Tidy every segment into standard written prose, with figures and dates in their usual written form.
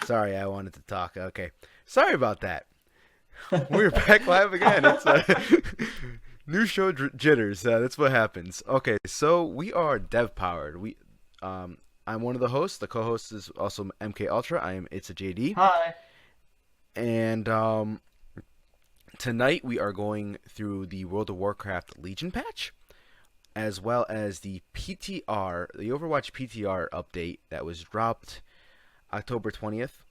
Sorry, I wanted to talk. Okay. Sorry about that. We're back live again. It's new show jitters. That's what happens. Okay, so we are DevPowered. I'm one of the hosts. The co-host is also MK Ultra. I am It's a JD. Hi. And tonight we are going through the World of Warcraft Legion patch, as well as the PTR, the Overwatch PTR update that was dropped October 20th.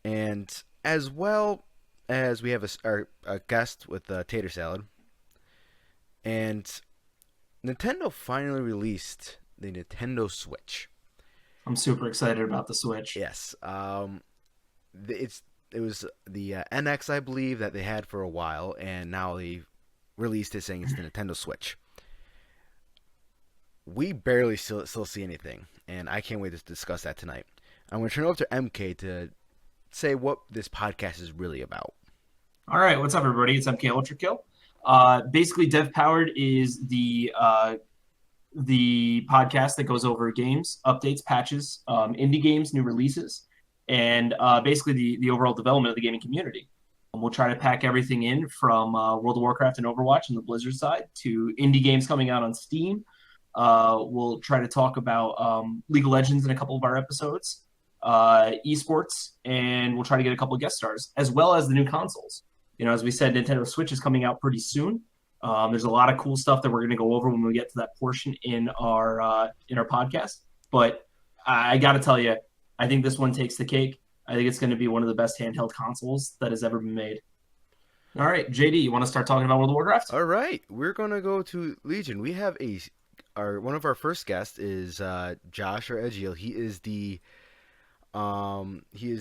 And as well as we have a guest with Tater Salad. And Nintendo finally released the Nintendo Switch. I'm super excited about the Switch. Yes. It was the NX, I believe, that they had for a while, and now they released it saying it's the Nintendo Switch. We barely still see anything, and I can't wait to discuss that tonight. I'm going to turn it over to MK to say what this podcast is really about. All right, what's up, everybody? It's MK Ultra Kill. Basically, DevPowered is the podcast that goes over games, updates, patches, indie games, new releases, and basically the overall development of the gaming community. We'll try to pack everything in from World of Warcraft and Overwatch on the Blizzard side to indie games coming out on Steam. We'll try to talk about League of Legends in a couple of our episodes. Esports, and we'll try to get a couple of guest stars, as well as the new consoles. You know, as we said, Nintendo Switch is coming out pretty soon. There's a lot of cool stuff that we're going to go over when we get to that portion in our podcast. But I got to tell you, I think this one takes the cake. I think it's going to be one of the best handheld consoles that has ever been made. All right, JD, you want to start talking about World of Warcraft? All right, we're going to go to Legion. We have one of our first guests is Josh or Edgeel. He is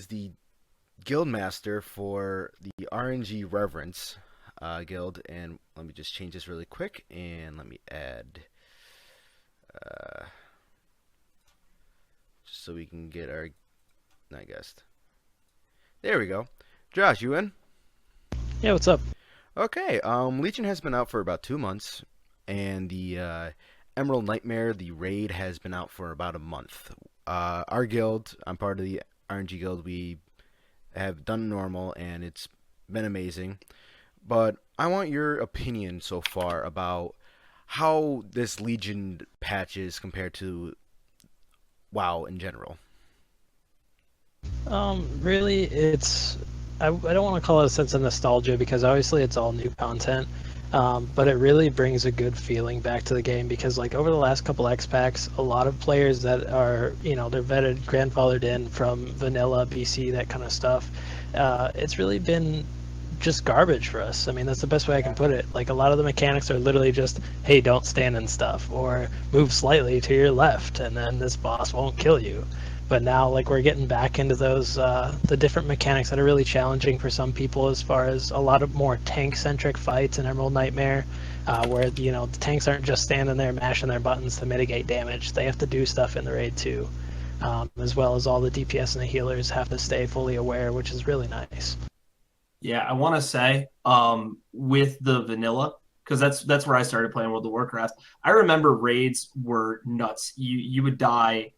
the guild master for the RNG Reverence guild, and let me just change this really quick, and let me add, just so we can get our night guest. There we go. Josh, you in? Yeah, what's up? Okay, Legion has been out for about 2 months, and the Emerald Nightmare, the raid, has been out for about a month. Our guild, I'm part of the RNG guild, we have done normal, and it's been amazing. But I want your opinion so far about how this Legion patch is compared to WoW in general. Really, I don't want to call it a sense of nostalgia because obviously it's all new content. But it really brings a good feeling back to the game because, like, over the last couple X packs, a lot of players that are, they're vetted, grandfathered in from vanilla, BC, that kind of stuff. It's really been just garbage for us. I mean, that's the best way I can put it. Like, a lot of the mechanics are literally just, hey, don't stand and stuff, or move slightly to your left, and then this boss won't kill you. But now, like, we're getting back into those the different mechanics that are really challenging for some people, as far as a lot of more tank-centric fights in Emerald Nightmare, where the tanks aren't just standing there mashing their buttons to mitigate damage. They have to do stuff in the raid too, as well as all the DPS and the healers have to stay fully aware, which is really nice. Yeah, I want to say with the vanilla, because that's where I started playing World of Warcraft. I remember raids were nuts. You would die.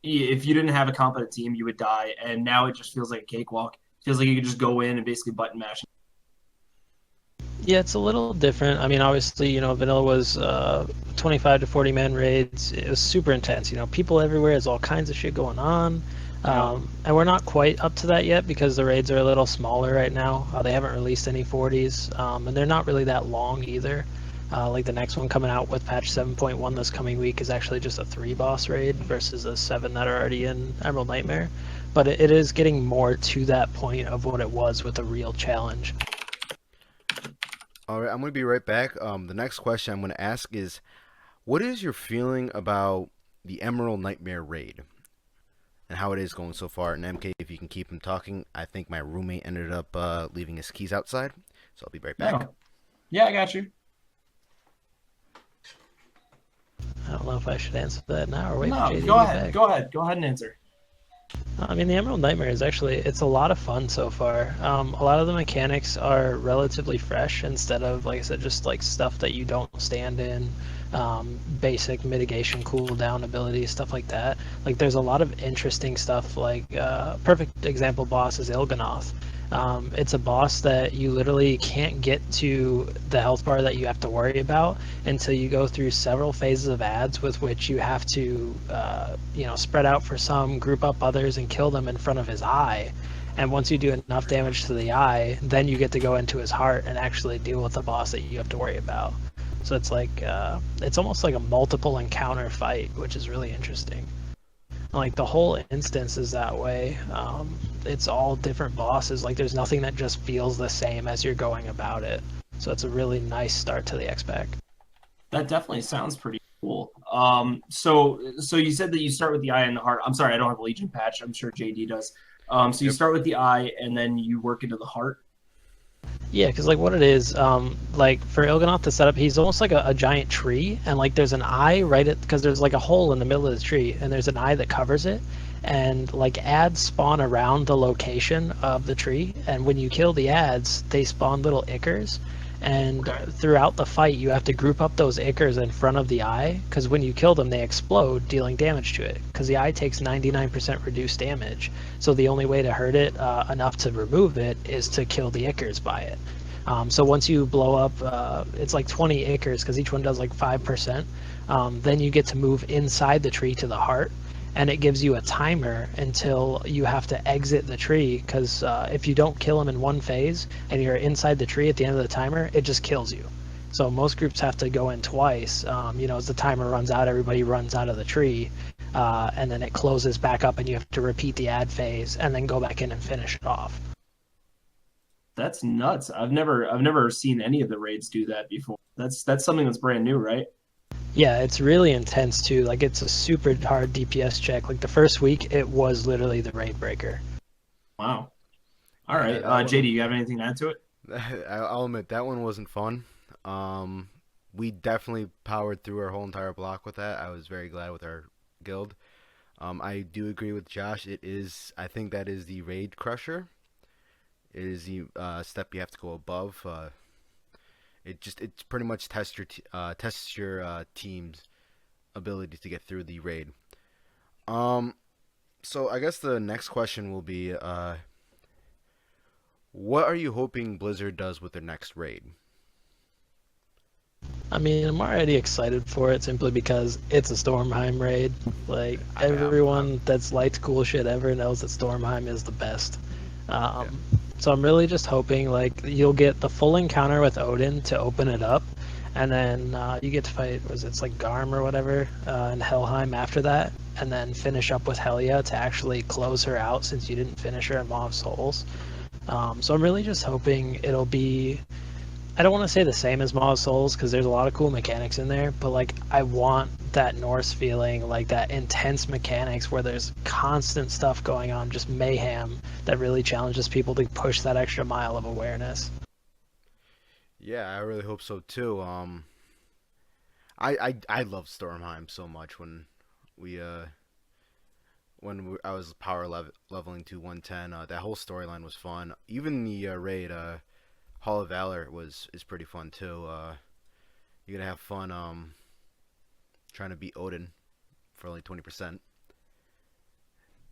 If you didn't have a competent team, you would die, and now it just feels like a cakewalk. It feels like you could just go in and basically button mash. Yeah, it's a little different. I mean, obviously, vanilla was 25 to 40 man raids. It was super intense. People everywhere. There's all kinds of shit going on. And we're not quite up to that yet because the raids are a little smaller right now. They haven't released any 40s, and they're not really that long either. Like the next one coming out with patch 7.1 this coming week is actually just a 3-boss raid versus the 7 that are already in Emerald Nightmare. But it is getting more to that point of what it was with a real challenge. All right, I'm going to be right back. The next question I'm going to ask is, what is your feeling about the Emerald Nightmare raid and how it is going so far? And MK, if you can keep him talking, I think my roommate ended up leaving his keys outside, so I'll be right back. No. Yeah, I got you. I don't know if I should answer that now or wait for JD No, to go get ahead. back. Go ahead and answer. I mean, the Emerald Nightmare is actually, it's a lot of fun so far. A lot of the mechanics are relatively fresh instead of, like I said, just like stuff that you don't stand in, basic mitigation cooldown abilities, stuff like that. Like there's a lot of interesting stuff, like perfect example boss is Il'gynoth. It's a boss that you literally can't get to the health bar that you have to worry about until you go through several phases of ads with which you have to, spread out for some, group up others, and kill them in front of his eye. And once you do enough damage to the eye, then you get to go into his heart and actually deal with the boss that you have to worry about. So it's like, it's almost like a multiple encounter fight, which is really interesting. Like the whole instance is that way. It's all different bosses. Like there's nothing that just feels the same as you're going about it. So it's a really nice start to the X-Pack. That definitely sounds pretty cool. So you said that you start with the eye and the heart. I'm sorry, I don't have a Legion patch. I'm sure JD does. So you start with the eye and then you work into the heart. Yeah, because like what it is, like for Il'gynoth to set up, he's almost like a giant tree, and like there's an eye right at, because there's like a hole in the middle of the tree, and there's an eye that covers it, and like ads spawn around the location of the tree, and when you kill the ads, they spawn little ichors, and throughout the fight you have to group up those ichors in front of the eye, because when you kill them they explode, dealing damage to it, because the eye takes 99% reduced damage, so the only way to hurt it enough to remove it is to kill the ichors by it. So once you blow up, it's like 20 ichors, because each one does like 5%, then you get to move inside the tree to the heart, and it gives you a timer until you have to exit the tree, because if you don't kill him in one phase and you're inside the tree at the end of the timer, it just kills you. So most groups have to go in twice. As the timer runs out, everybody runs out of the tree, and then it closes back up and you have to repeat the ad phase and then go back in and finish it off. That's nuts. I've never seen any of the raids do that before. That's something that's brand new, right? Yeah, it's really intense too. Like it's a super hard DPS check. Like the first week, it was literally the raid breaker. Wow. All right, JD, you have anything to add to it? I'll admit that one wasn't fun. We definitely powered through our whole entire block with that. I was very glad with our guild. I do agree with Josh. I think that is the raid crusher. It is the step you have to go above. It's pretty much tests your team's ability to get through the raid. So I guess the next question will be, what are you hoping Blizzard does with their next raid? I mean, I'm already excited for it simply because it's a Stormheim raid. Like everyone that's liked cool shit ever knows that Stormheim is the best. So I'm really just hoping like you'll get the full encounter with Odin to open it up, and then you get to fight, it's like Garm or whatever, in Helheim after that, and then finish up with Helia to actually close her out since you didn't finish her in Maw of Souls. So I'm really just hoping it'll be, I don't want to say the same as Maw of Souls because there's a lot of cool mechanics in there, but like I want that Norse feeling, like that intense mechanics where there's constant stuff going on, just mayhem that really challenges people to push that extra mile of awareness. Yeah, I really hope so too. I love Stormheim so much when I was leveling to 110. That whole storyline was fun. Even the raid Hall of Valor is pretty fun too. You're gonna have fun trying to beat Odin for only 20%.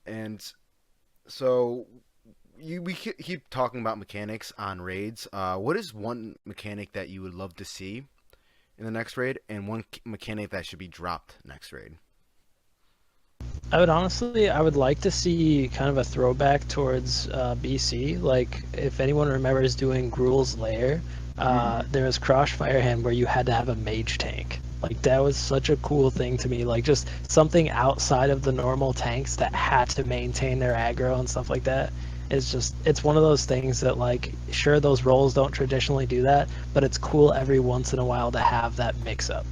And so we keep talking about mechanics on raids. What is one mechanic that you would love to see in the next raid, and one mechanic that should be dropped next raid? I would like to see kind of a throwback towards BC. Like, if anyone remembers doing Gruul's Lair, there was Crush Firehand where you had to have a mage tank. Like, that was such a cool thing to me. Like, just something outside of the normal tanks that had to maintain their aggro and stuff like that. It's one of those things that, like, sure, those roles don't traditionally do that, but it's cool every once in a while to have that mix-up.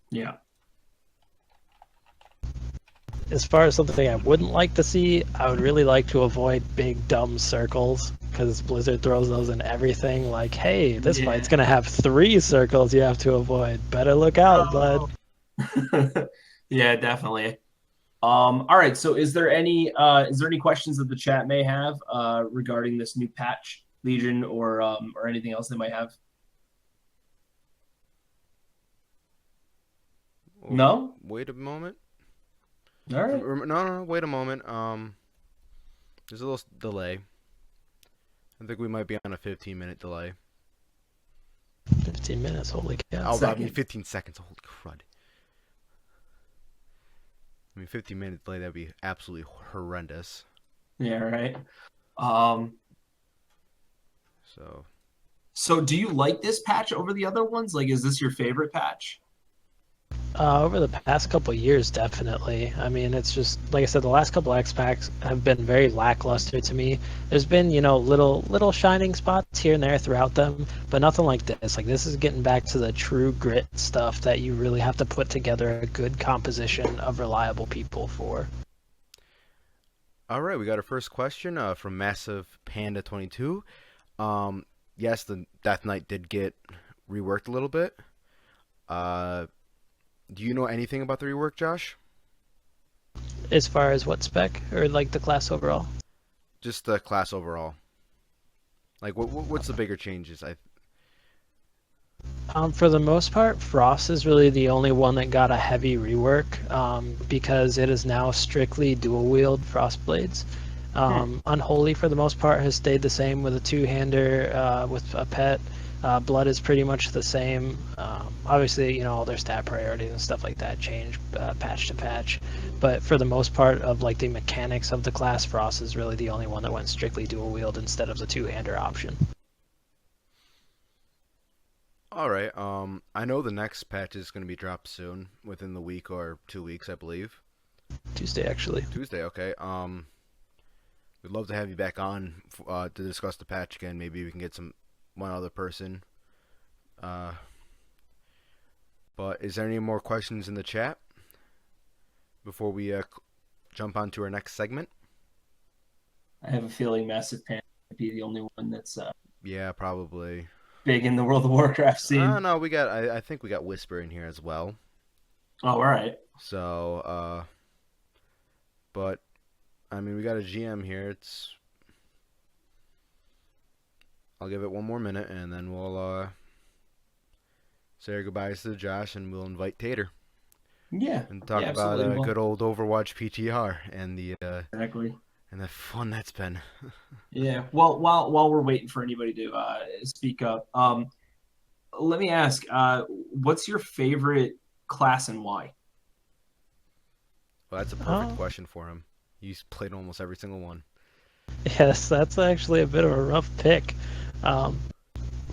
Yeah. As far as something I wouldn't like to see, I would really like to avoid big dumb circles, because Blizzard throws those in everything. Like, hey, this fight's gonna have 3 circles you have to avoid. Better look out, bud. Yeah, definitely. All right. So, is there any questions that the chat may have regarding this new patch, Legion, or anything else they might have? Oh, No. wait a moment. All right. No, no, no, wait a moment. There's a little delay. I think we might be on a 15-minute delay. 15 minutes, holy cow. Oh, I mean Second. 15 seconds. Holy crud. I mean, 15-minute delay, that'd be absolutely horrendous. Yeah. Right. Um. So, So, do you like this patch over the other ones? Like, is this your favorite patch? Over the past couple of years, definitely. I mean, it's just like I said, the last couple X packs have been very lackluster to me. There's been, little shining spots here and there throughout them, but nothing like this. Like this is getting back to the true grit stuff that you really have to put together a good composition of reliable people for. all right, we got our first question from Massive Panda 22. Yes, the Death Knight did get reworked a little bit. Uh, do you know anything about the rework, Josh? As far as what spec or like the class overall? Just the class overall. Like, what's the bigger changes? For the most part, Frost is really the only one that got a heavy rework because it is now strictly dual wield Frost blades. Unholy, for the most part, has stayed the same with a two-hander with a pet. Blood is pretty much the same. Obviously, all their stat priorities and stuff like that change patch to patch. But for the most part of like the mechanics of the class, Frost is really the only one that went strictly dual wield instead of the two-hander option. All right. I know the next patch is going to be dropped soon, within the week or 2 weeks, I believe. Tuesday, actually. Tuesday. Okay. We'd love to have you back on to discuss the patch again. Maybe we can get one other person. But is there any more questions in the chat before we jump on to our next segment? I have a feeling Massive Panda might be the only one that's Yeah, probably. big in the World of Warcraft Oh scene. no, we got. I think we got Whisper in here as well. Oh, all right. So, but I mean, we got a GM here. I'll give it one more minute, and then we'll say our goodbyes to Josh, and we'll invite Tater Yeah. and talk Yeah, about absolutely. Well, good old Overwatch PTR and exactly. the fun that's been. Yeah. Well, while we're waiting for anybody to speak up, let me ask, what's your favorite class and why? Well, that's a perfect Oh, question for him. He's played almost every single one. yes, that's actually a bit of a rough pick. Um,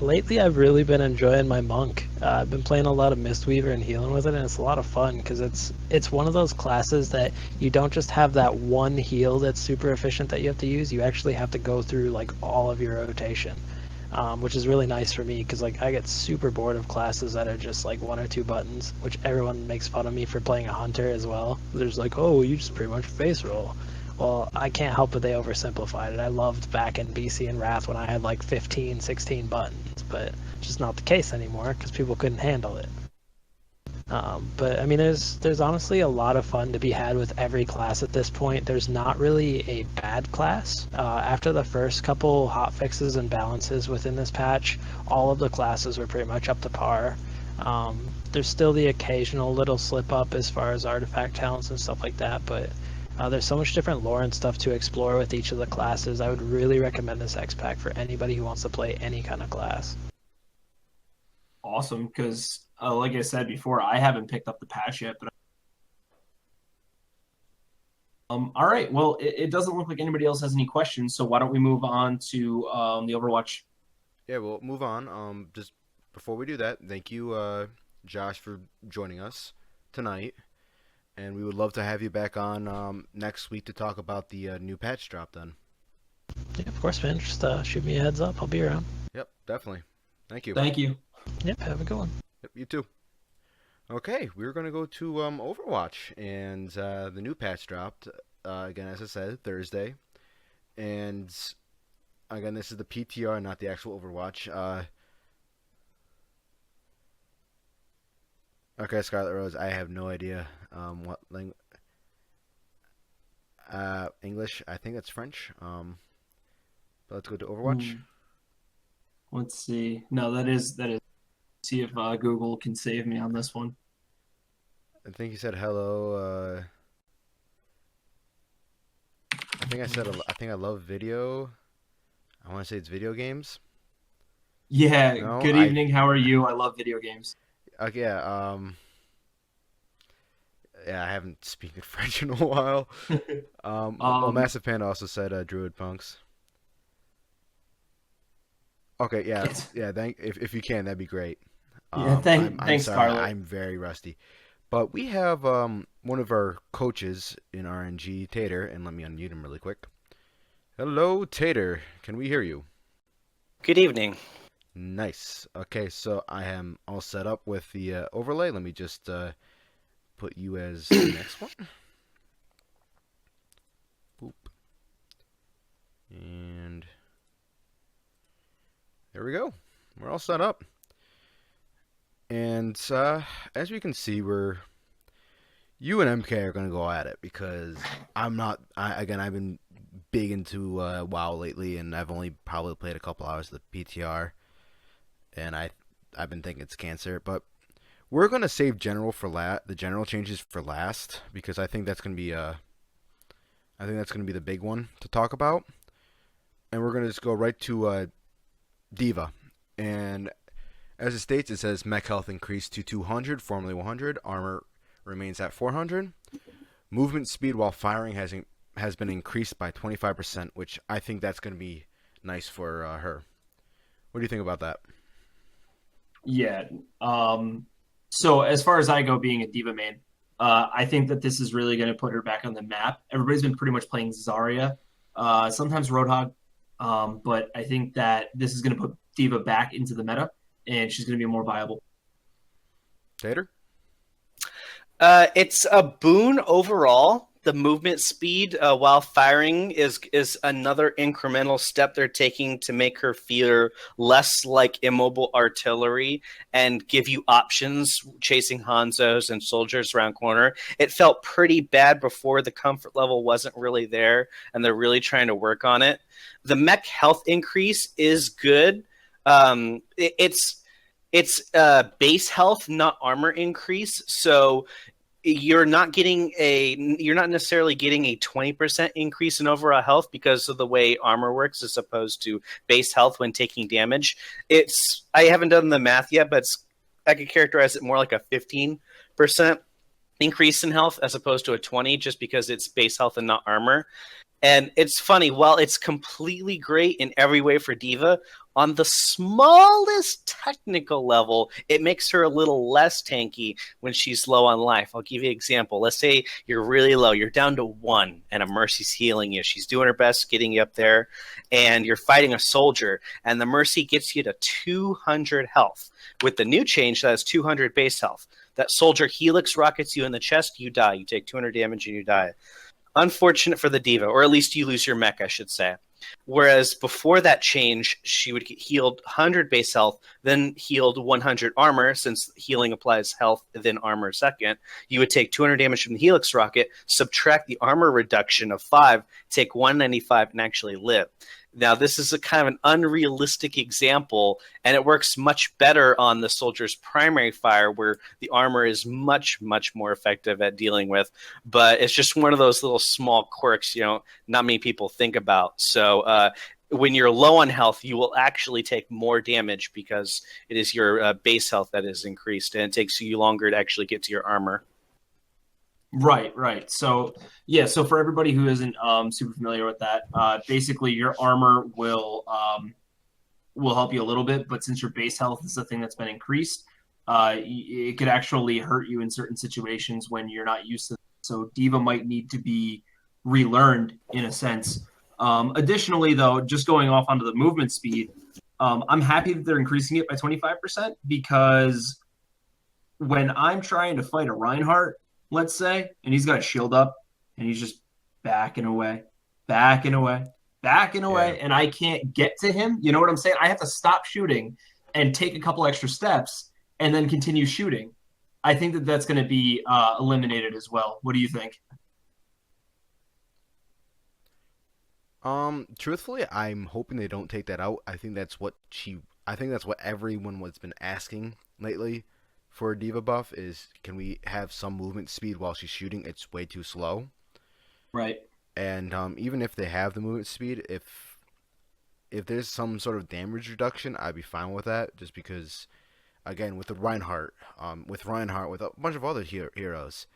Lately, I've really been enjoying my monk. I've been playing a lot of Mistweaver and healing with it, and it's a lot of fun because it's one of those classes that you don't just have that one heal that's super efficient that you have to use. You actually have to go through like all of your rotation, which is really nice for me because like I get super bored of classes that are just like one or two buttons, which everyone makes fun of me for playing a hunter as well. There's like, oh, you just pretty much face roll. Well, I can't help but they oversimplified it. I loved back in BC and Wrath when I had like 15, 16 buttons, but it's just not the case anymore because people couldn't handle it. But I mean, there's honestly a lot of fun to be had with every class at this point. There's not really a bad class. After the first couple hot fixes and balances within this patch, all of the classes were pretty much up to par. There's still the occasional little slip up as far as artifact talents and stuff like that, but there's so much different lore and stuff to explore with each of the classes. I would really recommend this X pack for anybody who wants to play any kind of class. Awesome, because like I said before, I haven't picked up the patch yet, but all right. Well, it doesn't look like anybody else has any questions, so why don't we move on to the Overwatch? Yeah, we'll move on. Just before we do that, thank you, Josh, for joining us tonight. And we would love to have you back on next week to talk about the new patch drop then. Yeah, of course, man. Just shoot me a heads up. I'll be around. Yep, definitely. Thank you. Thank you. Yep, have a good one. Yep, you too. Okay, we're going to go to Overwatch, and the new patch dropped, again, as I said, Thursday. And, again, this is the PTR, not the actual Overwatch. Okay, Scarlet Rose, I have no idea what language. English. I think that's French. But let's go to Overwatch. Hmm. Let's see. No, that is. See if Google can save me on this one. I think you said hello. I think I said I think I love video. I want to say it's video games. Yeah. No, Good I evening. How are you? I love video games. yeah. Yeah, I haven't spoken French in a while. Well, um. Massive Panda also said Druid Punks. Okay, yeah, yeah. If you can, that'd be great. Yeah. I'm Thanks, sorry, Scarlett. I'm very rusty. But we have one of our coaches in RNG, Tater, and let me unmute him really quick. Hello, Tater. Can we hear you? Good evening. Nice. Okay, so I am all set up with the overlay. Let me just put you as the next one. Boop. And there we go. We're all set up. And as we can see, you and MK are gonna go at it because I'm not. I've been big into WoW lately, and I've only probably played a couple hours of the PTR, and I've been thinking it's cancer. But we're gonna save the general changes for last because I think that's gonna be the big one to talk about, and we're gonna just go right to Diva. And as it states, it says mech health increased to 200, formerly 100. Armor remains at 400. Movement speed while firing has been increased by 25%, which I think that's going to be nice for her. What do you think about that? Yeah. So as far as I go, being a diva main, I think that this is really going to put her back on the map. Everybody's been pretty much playing Zarya, sometimes Roadhog, but I think that this is going to put diva back into the meta, and she's going to be more viable. Tater? It's a boon overall. The movement speed while firing is another incremental step they're taking to make her feel less like immobile artillery and give you options chasing Hanzos and soldiers around corner. It felt pretty bad before. The comfort level wasn't really there, and they're really trying to work on it. The mech health increase is good. It's base health, not armor increase. So you're not necessarily getting a 20% increase in overall health because of the way armor works as opposed to base health when taking damage. I haven't done the math yet, but I could characterize it more like a 15% increase in health as opposed to a 20 just because it's base health and not armor. And it's funny, while it's completely great in every way for Diva, on the smallest technical level, it makes her a little less tanky when she's low on life. I'll give you an example. Let's say you're really low. You're down to 1, and a Mercy's healing you. She's doing her best getting you up there, and you're fighting a soldier, and the Mercy gets you to 200 health. With the new change, that is 200 base health. That soldier helix rockets you in the chest, you die. You take 200 damage, and you die. Unfortunate for the Diva, or at least you lose your mech, I should say. Whereas before that change, she would get healed 100 base health, then healed 100 armor, since healing applies health, then armor second. You would take 200 damage from the Helix rocket, subtract the armor reduction of 5, take 195, and actually live. Now, this is a kind of an unrealistic example, and it works much better on the soldier's primary fire, where the armor is much, much more effective at dealing with. But it's just one of those little small quirks, not many people think about. So when you're low on health, you will actually take more damage because it is your base health that is increased, and it takes you longer to actually get to your armor. Right. So yeah, so for everybody who isn't super familiar with that, basically your armor will help you a little bit, but since your base health is the thing that's been increased, it could actually hurt you in certain situations when you're not used to it. So Diva might need to be relearned in a sense. Additionally, though, just going off onto the movement speed, I'm happy that they're increasing it by 25% because when I'm trying to fight a Reinhardt, let's say, and he's got a shield up, and he's just backing away, and I can't get to him. You know what I'm saying? I have to stop shooting and take a couple extra steps and then continue shooting. I think that that's going to be eliminated as well. What do you think? Truthfully, I'm hoping they don't take that out. I think that's what everyone has been asking lately for a diva buff is can we have some movement speed while she's shooting? It's way too slow. Right. And even if they have the movement speed, if there's some sort of damage reduction, I'd be fine with that. Just because, again, with Reinhardt, with a bunch of other heroes,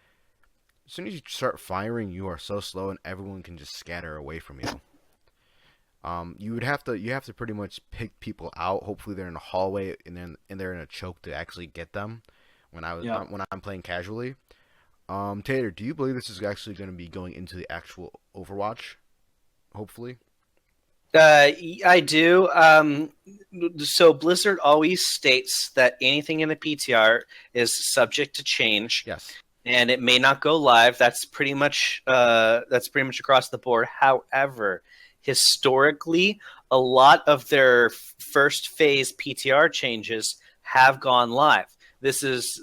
as soon as you start firing, you are so slow, and everyone can just scatter away from you. You have to pretty much pick people out. Hopefully, they're in a hallway and they're in a choke to actually get them. Yeah. When I'm playing casually. Tater, do you believe this is actually going to be going into the actual Overwatch? Hopefully. I do. So Blizzard always states that anything in the PTR is subject to change, Yes. and it may not go live. That's pretty much across the board. However, historically, a lot of their first phase PTR changes have gone live. This is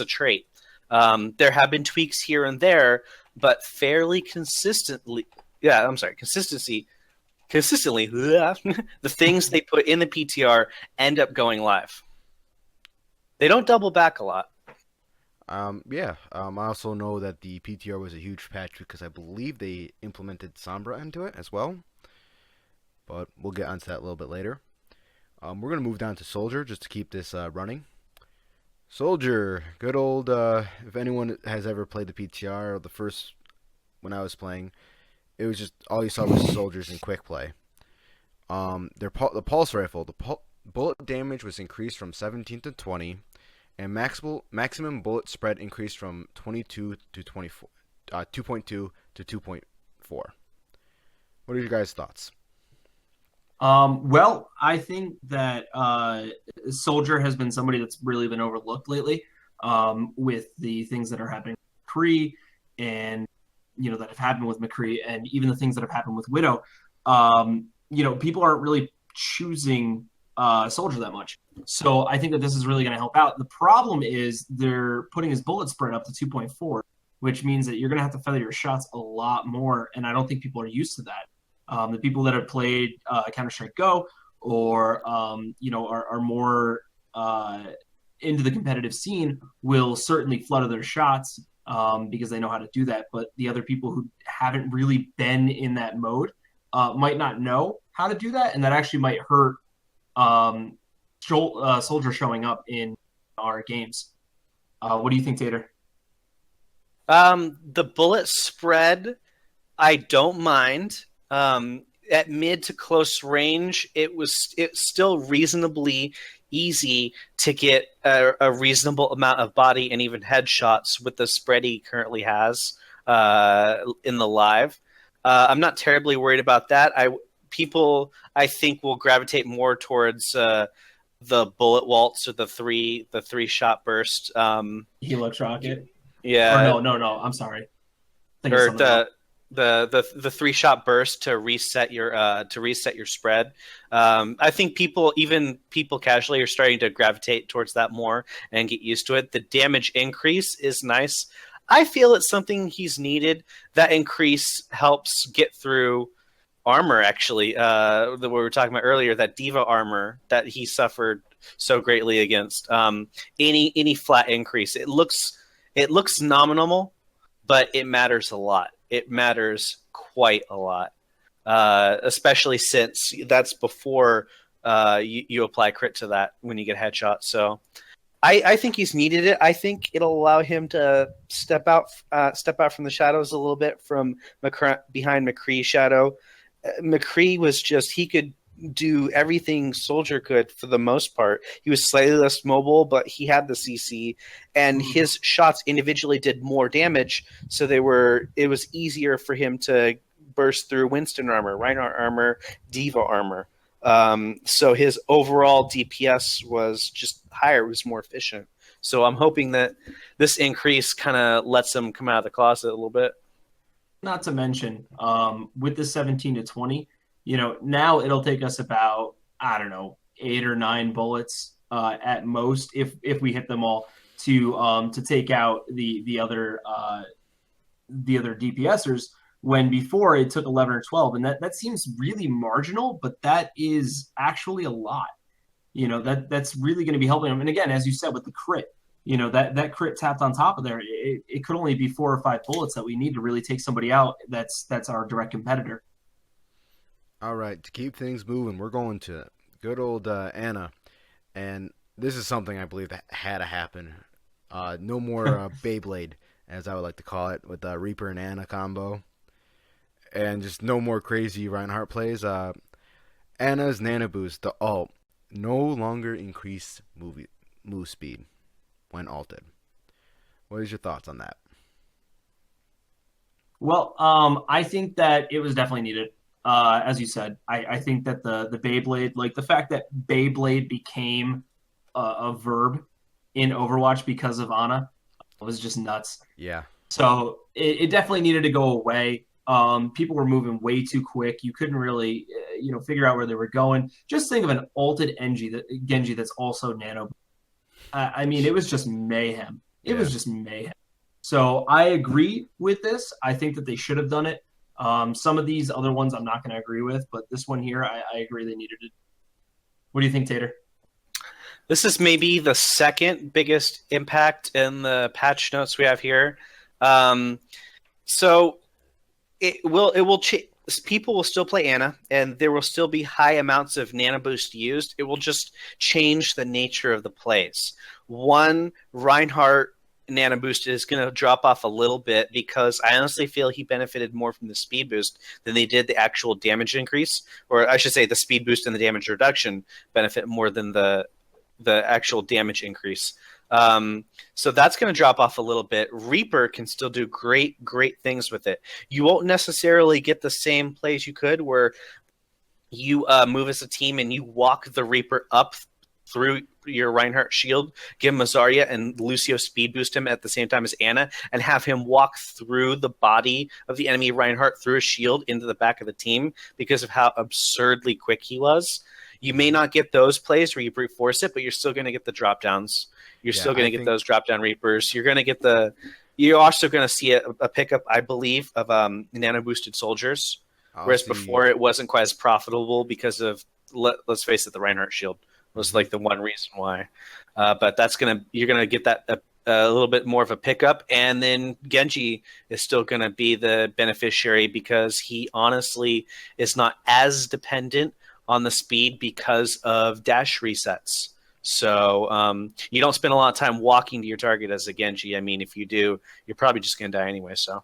a trait. There have been tweaks here and there, but fairly consistently. Yeah, I'm sorry. Consistently, the things they put in the PTR end up going live. They don't double back a lot. Yeah. I also know that the PTR was a huge patch because I believe they implemented Sombra into it as well. But we'll get onto that a little bit later. We're gonna move down to Soldier just to keep this running. Soldier, good old. If anyone has ever played the PTR, the first when I was playing, it was just all you saw was soldiers in quick play. The pulse rifle, bullet damage was increased from 17 to 20, and maximum bullet spread increased from 22 to 24, 2.2 to 2.4. What are your guys' thoughts? Well, I think that Soldier has been somebody that's really been overlooked lately, with the things that are happening with McCree and that have happened with McCree, and even the things that have happened with Widow. People aren't really choosing Soldier that much. So I think that this is really going to help out. The problem is they're putting his bullet spread up to 2.4, which means that you're going to have to feather your shots a lot more, and I don't think people are used to that. The people that have played Counter-Strike Go or are more into the competitive scene will certainly flutter their shots because they know how to do that. But the other people who haven't really been in that mode might not know how to do that, and that actually might hurt Soldier showing up in our games. What do you think, Tater? The bullet spread, I don't mind. At mid to close range, it's still reasonably easy to get a reasonable amount of body and even headshots with the spread he currently has in the live. I'm not terribly worried about that. People, I think, will gravitate more towards the bullet waltz or the three shot burst. Helix rocket. Yeah. Or no. I'm sorry. Or the 3-shot burst to reset your spread. I think people casually are starting to gravitate towards that more and get used to it. The damage increase is nice. I feel it's something he's needed. That increase helps get through armor, actually. What we were talking about earlier, that Diva armor that he suffered so greatly against. Any flat increase, it looks nominal, but it matters a lot. It matters quite a lot, especially since that's before you apply crit to that when you get headshot. So I think he's needed it. I think it'll allow him to step out from the shadows a little bit from behind McCree's shadow. McCree was he could do everything Soldier could for the most part. He was slightly less mobile, but he had the CC, and his shots individually did more damage. So it was easier for him to burst through Winston armor, Reinhardt armor, Diva armor. So his overall DPS was just higher. It was more efficient. So I'm hoping that this increase kind of lets him come out of the closet a little bit. Not to mention, with the 17 to 20, now it'll take us about, I don't know, 8 or 9 bullets at most if we hit them all to take out the other DPSers. when before it took 11 or 12. And that seems really marginal, but that is actually a lot. That's really going to be helping him. And again, as you said, with the crit, that crit tapped on top of there, it could only be 4 or 5 bullets that we need to really take somebody out. That's our direct competitor. All right, to keep things moving, we're going to good old Anna, and this is something I believe that had to happen. No more Beyblade, as I would like to call it, with the Reaper and Anna combo, and just no more crazy Reinhardt plays. Anna's Nano Boost, the ult, no longer increased move speed when ulted. What is your thoughts on that? Well, I think that it was definitely needed. As you said, I think that the Beyblade, like the fact that Beyblade became a verb in Overwatch because of Ana, was just nuts. Yeah. So it definitely needed to go away. People were moving way too quick. You couldn't really, figure out where they were going. Just think of an ulted Genji that's also nano. I mean, it was just mayhem. It was just mayhem. So I agree with this. I think that they should have done it. Some of these other ones I'm not going to agree with, but this one here, I agree they needed it. What do you think, Tater? This is maybe the second biggest impact in the patch notes we have here. So it will change. People will still play Ana, and there will still be high amounts of Nano Boost used. It will just change the nature of the plays. One, Reinhardt Nano Boost is going to drop off a little bit because I honestly feel he benefited more from the speed boost than they did the actual damage increase. Or I should say the speed boost and the damage reduction benefit more than the actual damage increase. So that's going to drop off a little bit. Reaper can still do great things with it. You won't necessarily get the same plays you could where you move as a team and you walk the Reaper up through your Reinhardt shield, give him a Zarya and Lucio speed boost him at the same time as Ana, and have him walk through the body of the enemy Reinhardt through a shield into the back of the team because of how absurdly quick he was. You may not get those plays where you brute force it, but you're still going to get the drop downs. You're still going to get those drop down Reapers. You're going to get you're also going to see a pickup, I believe, of nano boosted soldiers. Whereas before it wasn't quite as profitable because of, let's face it, the Reinhardt shield was like the one reason why. But you're going to get that a little bit more of a pickup. And then Genji is still going to be the beneficiary because he honestly is not as dependent on the speed because of dash resets. So you don't spend a lot of time walking to your target as a Genji. I mean, if you do, you're probably just going to die anyway. So,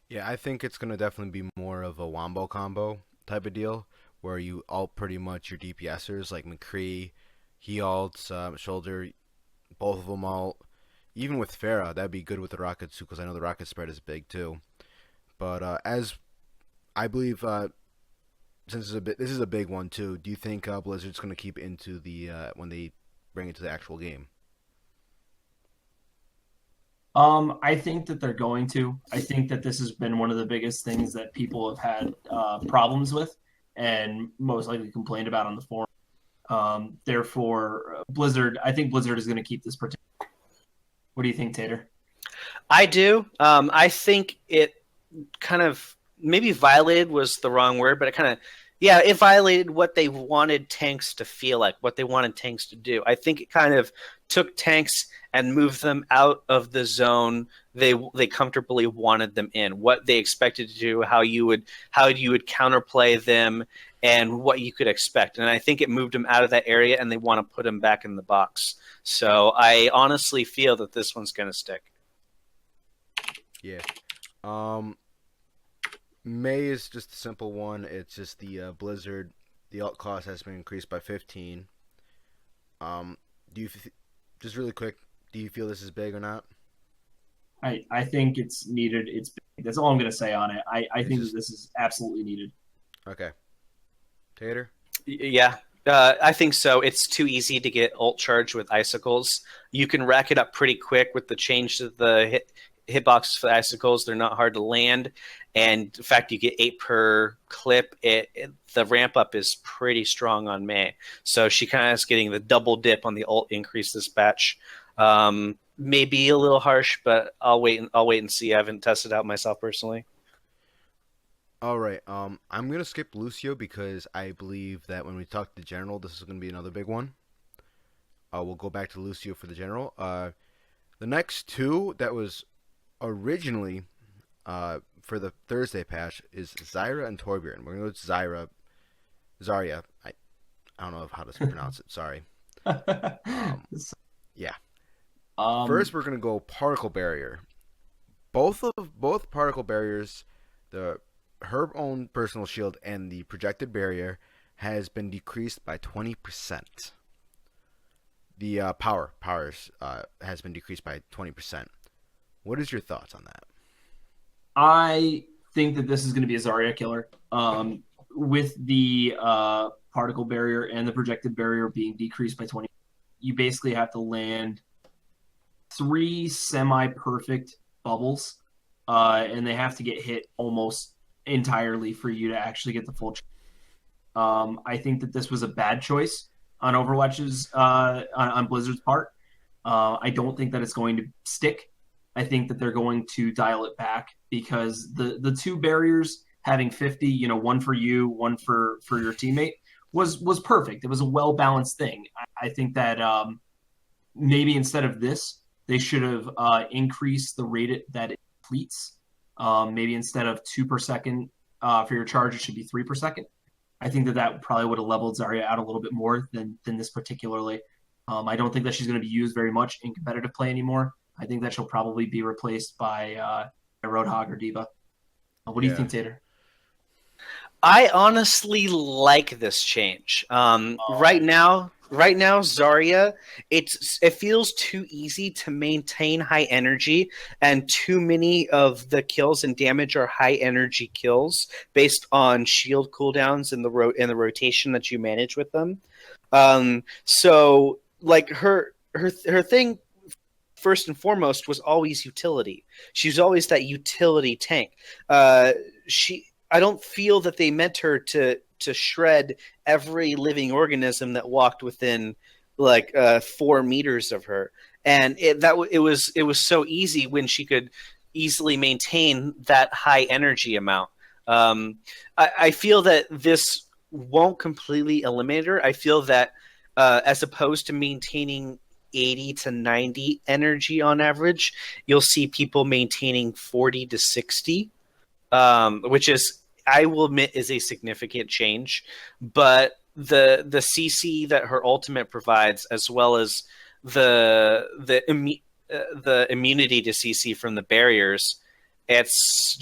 yeah, I think it's going to definitely be more of a wombo combo type of deal where you ult pretty much your DPSers like McCree, he ults, Shoulder, both of them ult. Even with Pharah, that'd be good with the rockets too because I know the rocket spread is big too. But as I believe, since this is a big one too, do you think Blizzard's going to keep into the when they bring it to the actual game? I think that they're going to. I think that this has been one of the biggest things that people have had problems with and most likely complained about on the forum. Therefore, I think Blizzard is going to keep this particular. What do you think, Tater? I do. I think it kind of maybe violated was the wrong word, but it violated what they wanted tanks to feel like, what they wanted tanks to do. I think it kind of took tanks and moved them out of the zone they comfortably wanted them in, what they expected to do, how you would counterplay them, and what you could expect. And I think it moved them out of that area, and they want to put them back in the box. So I honestly feel that this one's going to stick. Yeah. May is just a simple one. It's just the Blizzard. The alt cost has been increased by 15. Just really quick, do you feel this is big or not? I think it's needed. It's big. That's all I'm going to say on it. I think that this is absolutely needed. Okay. Tater? Yeah. I think so. It's too easy to get ult charge with icicles. You can rack it up pretty quick with the change to the hitboxes for the icicles. They're not hard to land. And in fact, you get 8 per clip. The ramp up is pretty strong on May. So she kind of is getting the double dip on the ult increase this batch. Maybe a little harsh, but I'll wait and see. I haven't tested out myself personally. All right. I'm gonna skip Lucio because I believe that when we talk to the general, this is gonna be another big one. We'll go back to Lucio for the general. The next two that was originally for the Thursday patch is Zyra and Torbjorn. We're gonna go with Zarya. I don't know how to pronounce it. Sorry. Um, yeah. First, we're gonna go particle barrier. Both particle barriers, the her own personal shield and the projected barrier has been decreased by 20%. The powers has been decreased by 20%. What is your thoughts on that? I think that this is going to be a Zarya killer. With the particle barrier and the projected barrier being decreased by 20, you basically have to land 3 semi-perfect bubbles, and they have to get hit almost entirely for you to actually get the full. I think that this was a bad choice on Overwatch's on Blizzard's part. I don't think that it's going to stick. I think that they're going to dial it back because the two barriers having 50, one for you, one for your teammate was perfect. It was a well balanced thing. I think that maybe instead of this, they should have increased the rate that it depletes. Maybe instead of 2 per second for your charge, it should be 3 per second. I think that probably would have leveled Zarya out a little bit more than this particularly. I don't think that she's going to be used very much in competitive play anymore. I think that she'll probably be replaced by Roadhog or D.Va. What do you Yeah. think, Tater? I honestly like this change. Right now, Zarya, it feels too easy to maintain high energy, and too many of the kills and damage are high energy kills based on shield cooldowns in the rotation that you manage with them. So like her thing first and foremost was always utility. She was always that utility tank. I don't feel that they meant her to shred every living organism that walked within 4 meters of her, and it was so easy when she could easily maintain that high energy amount. I feel that this won't completely eliminate her. I feel that as opposed to maintaining 80 to 90 energy on average, you'll see people maintaining 40 to 60, which is, I will admit, is a significant change. But the CC that her ultimate provides, as well as the immunity to CC from the barriers, it's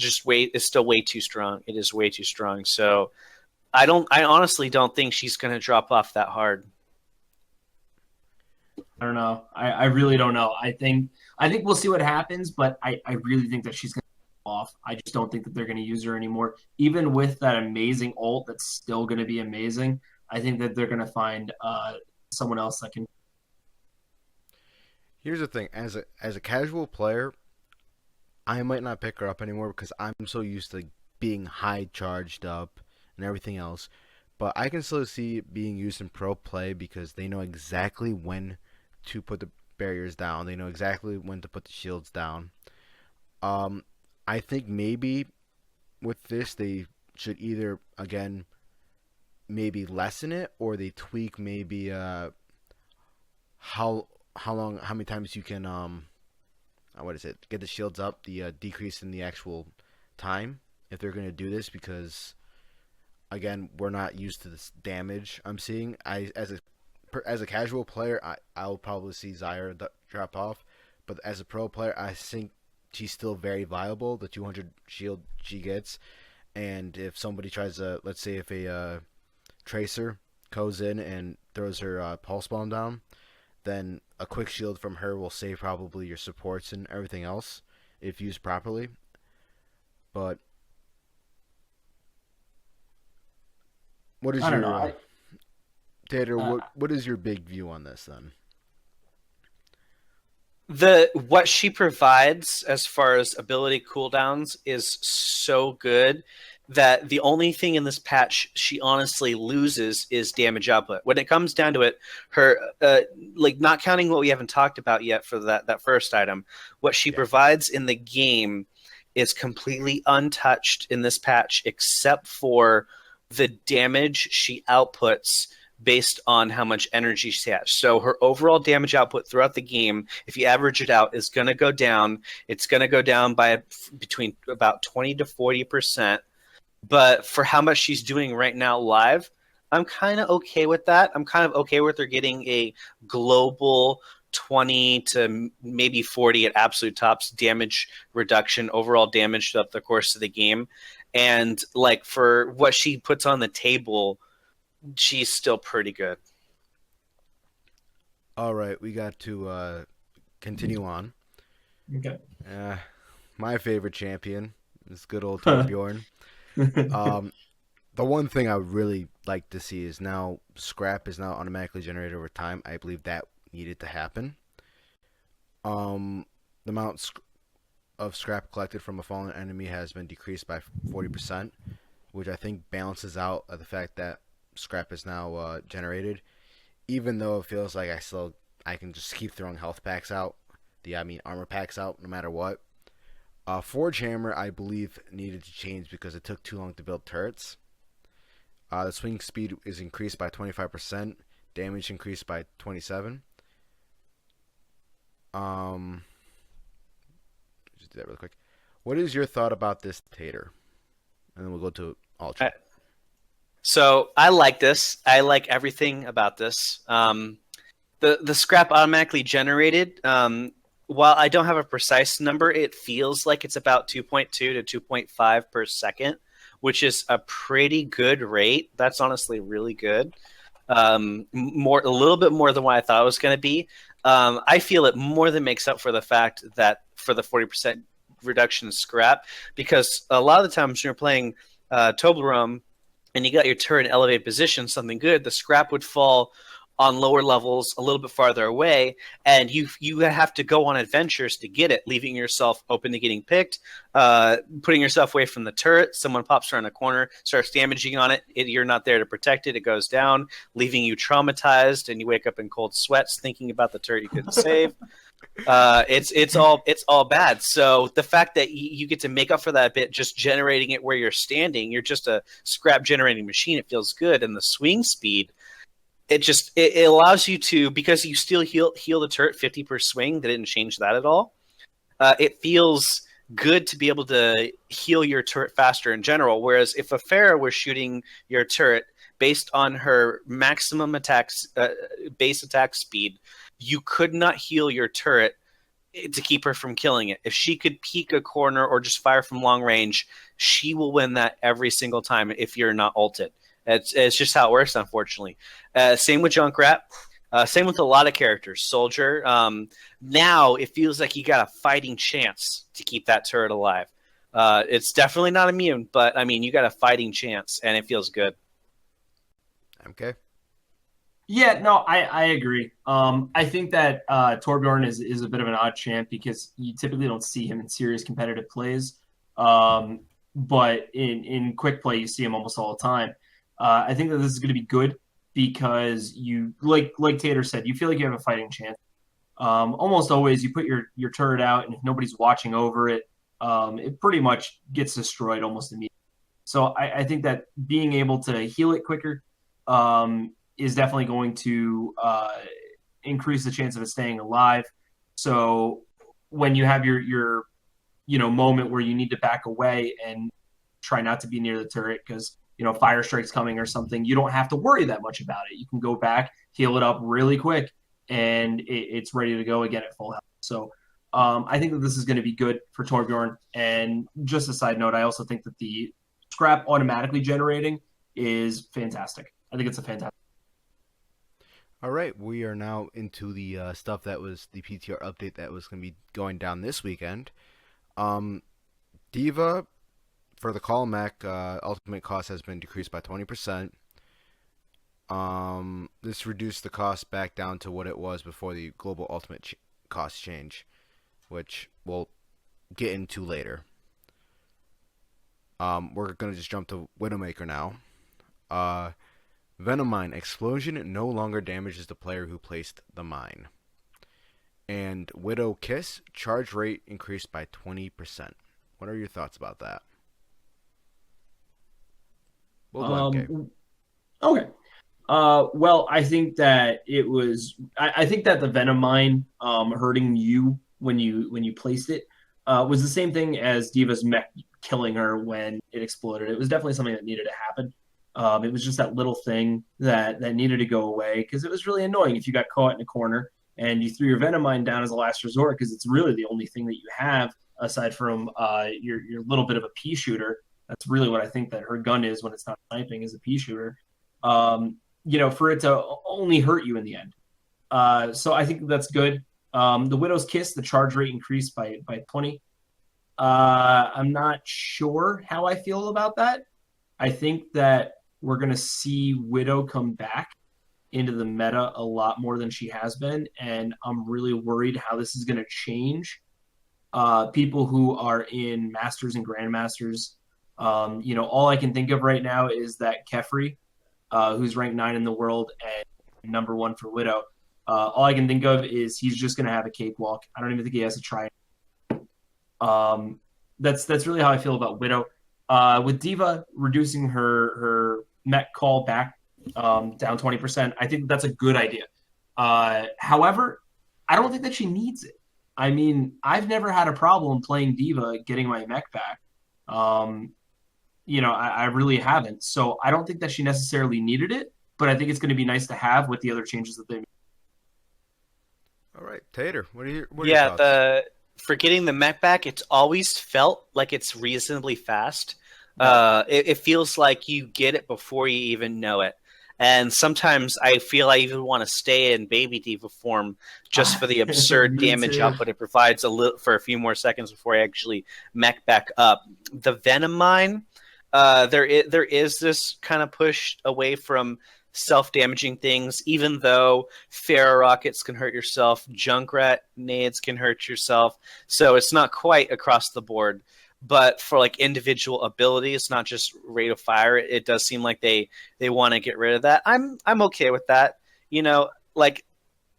still way too strong. It is way too strong. So I honestly don't think she's going to drop off that hard. I don't know. I really don't know. I think we'll see what happens, but I really think that she's going to off. I just don't think that they're going to use her anymore. Even with that amazing ult that's still going to be amazing, I think that they're going to find someone else that can. Here's the thing: as a casual player, I might not pick her up anymore because I'm so used to being high charged up and everything else. But I can still see it being used in pro play because they know exactly when to put the barriers down. They know exactly when to put the shields down. I think maybe with this they should either again maybe lessen it, or they tweak maybe how many times you can what is it, get the shields up, the decrease in the actual time, if they're going to do this, because again, we're not used to this damage I'm seeing. As a casual player, I'll probably see Zyra drop off, but as a pro player, I think she's still very viable. The 200 shield she gets, and if somebody tries to, let's say, if a tracer goes in and throws her pulse bomb down, then a quick shield from her will save probably your supports and everything else if used properly. But what is I don't your know. Tater, what is your big view on this then? What she provides as far as ability cooldowns is so good that the only thing in this patch she honestly loses is damage output. When it comes down to it, her not counting what we haven't talked about yet for that first item, what she provides in the game is completely untouched in this patch, except for the damage she outputs based on how much energy she has. So her overall damage output throughout the game, if you average it out, is going to go down. It's going to go down by between about 20 to 40%. But for how much she's doing right now live, I'm kind of okay with that. I'm kind of okay with her getting a global 20 to maybe 40 at absolute tops damage reduction, overall damage throughout the course of the game. And like for what she puts on the table, she's still pretty good. All right, we got to continue on. Okay. My favorite champion is good old Torbjorn. The one thing I would really like to see is now scrap is now automatically generated over time. I believe that needed to happen. The amount of scrap collected from a fallen enemy has been decreased by 40%, which I think balances out the fact that scrap is now generated. Even though it feels like I can just keep throwing health packs out, armor packs out, no matter what. Forge Hammer, I believe, needed to change because it took too long to build turrets. The swing speed is increased by 25%. Damage increased by 27%. Just do that really quick. What is your thought about this Tater? And then we'll go to Ultra. So I like this. I like everything about this. The scrap automatically generated. While I don't have a precise number, it feels like it's about 2.2 to 2.5 per second, which is a pretty good rate. That's honestly really good. A little bit more than what I thought it was going to be. I feel it more than makes up for the fact that for the 40% reduction in scrap, because a lot of the times when you're playing Toblerone and you got your turret in elevated position, something good, the scrap would fall on lower levels a little bit farther away, and you have to go on adventures to get it, leaving yourself open to getting picked, putting yourself away from the turret. Someone pops around a corner, starts damaging on it. You're not there to protect it. It goes down, leaving you traumatized, and you wake up in cold sweats thinking about the turret you couldn't save. It's all bad. So the fact that you get to make up for that bit just generating it where you're standing, you're just a scrap generating machine. It feels good, and the swing speed. It allows you to, because you still heal the turret 50 per swing. They didn't change that at all. It feels good to be able to heal your turret faster in general. Whereas if a Pharah was shooting your turret based on her maximum base attack speed, you could not heal your turret to keep her from killing it. If she could peek a corner or just fire from long range, she will win that every single time if you're not ulted. It's just how it works, unfortunately. Same with Junkrat. Same with a lot of characters. Soldier. Now it feels like you got a fighting chance to keep that turret alive. It's definitely not immune, but I mean, you got a fighting chance, and it feels good. Okay. Yeah, no, I agree. I think that Torbjorn is a bit of an odd champ because you typically don't see him in serious competitive plays. But in quick play, you see him almost all the time. I think that this is going to be good because you, like Tater said, you feel like you have a fighting chance. Almost always, you put your turret out, and if nobody's watching over it, it pretty much gets destroyed almost immediately. So I think that being able to heal it quicker is definitely going to increase the chance of it staying alive. So when you have your moment where you need to back away and try not to be near the turret because fire strike's coming or something, you don't have to worry that much about it. You can go back, heal it up really quick, and it's ready to go again at full health. So I think that this is going to be good for Torbjorn. And just a side note, I also think that the scrap automatically generating is fantastic. I think it's a fantastic. All right, we are now into the stuff that was the PTR update that was going to be going down this weekend. Diva, for the call mech, ultimate cost has been decreased by 20%. This reduced the cost back down to what it was before the global ultimate cost change, which we'll get into later. We're going to just jump to Widowmaker now. Venom Mine Explosion no longer damages the player who placed the mine. And Widow Kiss charge rate increased by 20%. What are your thoughts about that? We'll go MK. Okay. Well, I think that it was. I think that the Venom mine hurting you when you placed it was the same thing as Diva's mech killing her when it exploded. It was definitely something that needed to happen. It was just that little thing that needed to go away because it was really annoying if you got caught in a corner and you threw your Venom mine down as a last resort because it's really the only thing that you have aside from your little bit of a pea shooter. That's really what I think that her gun is when it's not sniping is a pea shooter. For it to only hurt you in the end. So I think that's good. The Widow's Kiss, the charge rate increased by 20. I'm not sure how I feel about that. I think that we're going to see Widow come back into the meta a lot more than she has been, and I'm really worried how this is going to change people who are in Masters and Grandmasters. All I can think of right now is that Kefri, who's ranked 9 in the world and number 1 for Widow. All I can think of is he's just going to have a cakewalk. I don't even think he has to try. That's really how I feel about Widow. With Diva reducing her mech call back down 20%, I think that's a good idea. However, I don't think that she needs it. I mean, I've never had a problem playing Diva getting my mech back. I really haven't. So I don't think that she necessarily needed it, but I think it's going to be nice to have with the other changes that they made. All right, Tater, what are your thoughts? For getting the mech back, it's always felt like it's reasonably fast. It feels like you get it before you even know it. And sometimes I feel I even want to stay in Baby Diva form just for the absurd damage output it provides for a few more seconds before I actually mech back up. The Venom Mine, there is this kind of push away from self-damaging things, even though Pharaoh rockets can hurt yourself, Junkrat nades can hurt yourself, so it's not quite across the board. But for like individual abilities, not just rate of fire, it does seem like they want to get rid of that. I'm okay with that.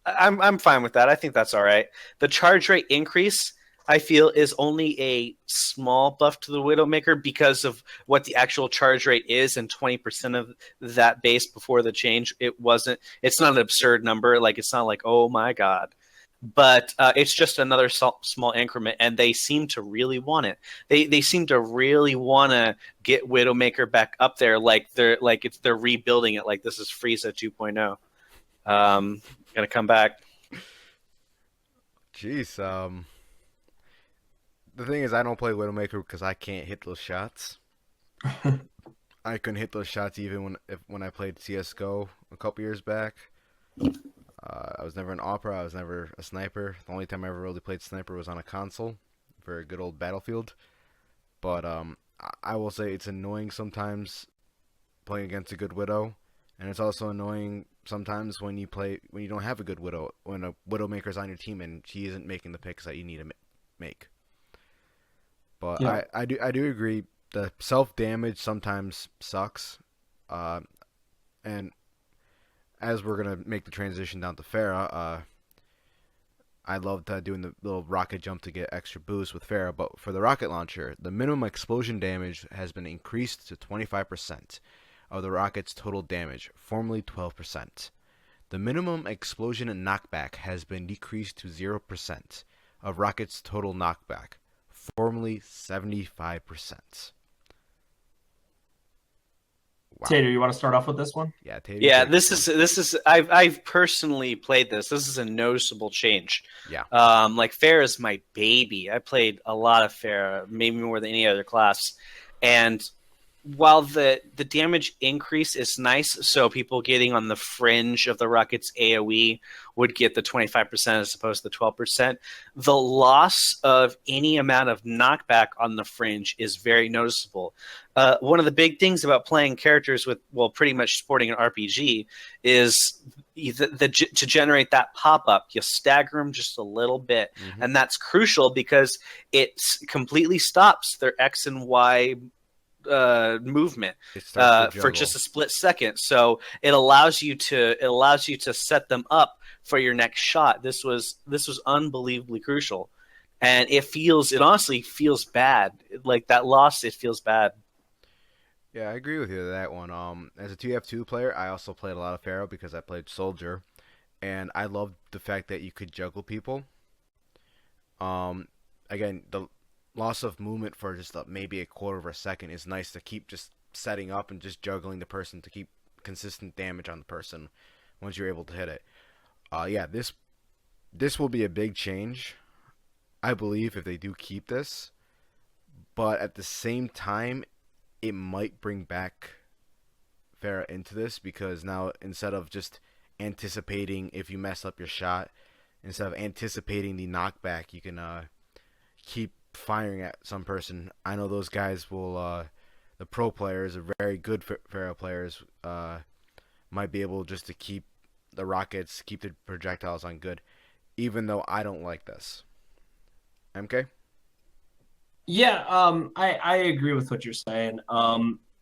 I'm fine with that. I think that's all right. The charge rate increase, I feel, is only a small buff to the Widowmaker because of what the actual charge rate is, and 20% of that base before the change, it's not an absurd number. Like, it's not like, oh my god. But it's just another small increment, and they seem to really want it. They seem to really want to get Widowmaker back up there, like they're rebuilding it, like this is Frieza 2.0. Gonna come back. Jeez, the thing is, I don't play Widowmaker because I can't hit those shots. I couldn't hit those shots even when I played CS:GO a couple years back. I was never an Opera. I was never a sniper. The only time I ever really played sniper was on a console for a good old Battlefield. But I will say it's annoying sometimes playing against a good Widow, and it's also annoying sometimes when you don't have a good Widow, when a Widowmaker's on your team and she isn't making the picks that you need to make. But yeah. I do agree. The self damage sometimes sucks, and as we're gonna make the transition down to Pharah, I loved doing the little rocket jump to get extra boost with Pharah. But for the rocket launcher, the minimum explosion damage has been increased to 25% of the rocket's total damage, formerly 12%. The minimum explosion and knockback has been decreased to 0% of rocket's total knockback, formerly 75%. Wow. Tater, you want to start off with this one? Yeah, Tater. Yeah, this is. I've personally played this. This is a noticeable change. Yeah. Like Pharah is my baby. I played a lot of Pharah, maybe more than any other class, and while the damage increase is nice, so people getting on the fringe of the rocket's AoE would get the 25% as opposed to the 12%, the loss of any amount of knockback on the fringe is very noticeable. One of the big things about playing characters with, pretty much sporting an RPG is to generate that pop-up, you stagger them just a little bit. Mm-hmm. And that's crucial because it completely stops their X and Y movement for just a split second, so it allows you to set them up for your next shot. This was unbelievably crucial, and it honestly feels bad. Like that loss, it feels bad. Yeah, I agree with you on that one. As a 2F2 player, I also played a lot of Pharaoh because I played Soldier, and I loved the fact that you could juggle people. Um, Again, the loss of movement for just maybe a quarter of a second is nice to keep just setting up and just juggling the person to keep consistent damage on the person once you're able to hit it. Yeah, this will be a big change, I believe, if they do keep this. But at the same time, it might bring back Farah into this because now instead of just anticipating if you mess up your shot, instead of anticipating the knockback, you can keep firing at some person. I know those guys will. The pro players, the very good Pharaoh players, might be able just to keep the rockets, keep the projectiles on good, even though I don't like this. MK? Yeah, I agree with what you're saying.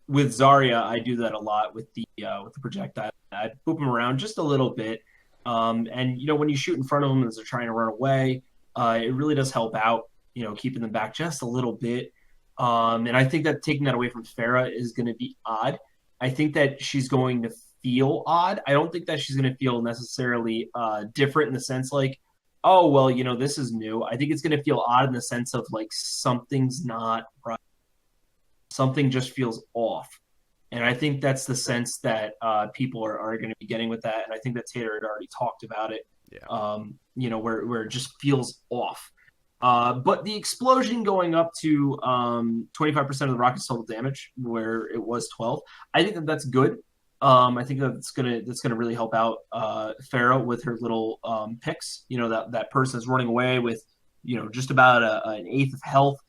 With Zarya, I do that a lot with the projectile. I boop them around just a little bit, and when you shoot in front of them as they're trying to run away, it really does help out. Keeping them back just a little bit. And I think that taking that away from Farah is going to be odd. I think that she's going to feel odd. I don't think that she's going to feel necessarily different in the sense like, oh, well, this is new. I think it's going to feel odd in the sense of like something's not right. Something just feels off. And I think that's the sense that people are going to be getting with that. And I think that Tater had already talked about it, where it just feels off. But the explosion going up to 25% of the rocket's total damage, where it was 12, I think that's good. I think that's gonna really help out Pharaoh with her little picks. That person is running away with just about an eighth of health.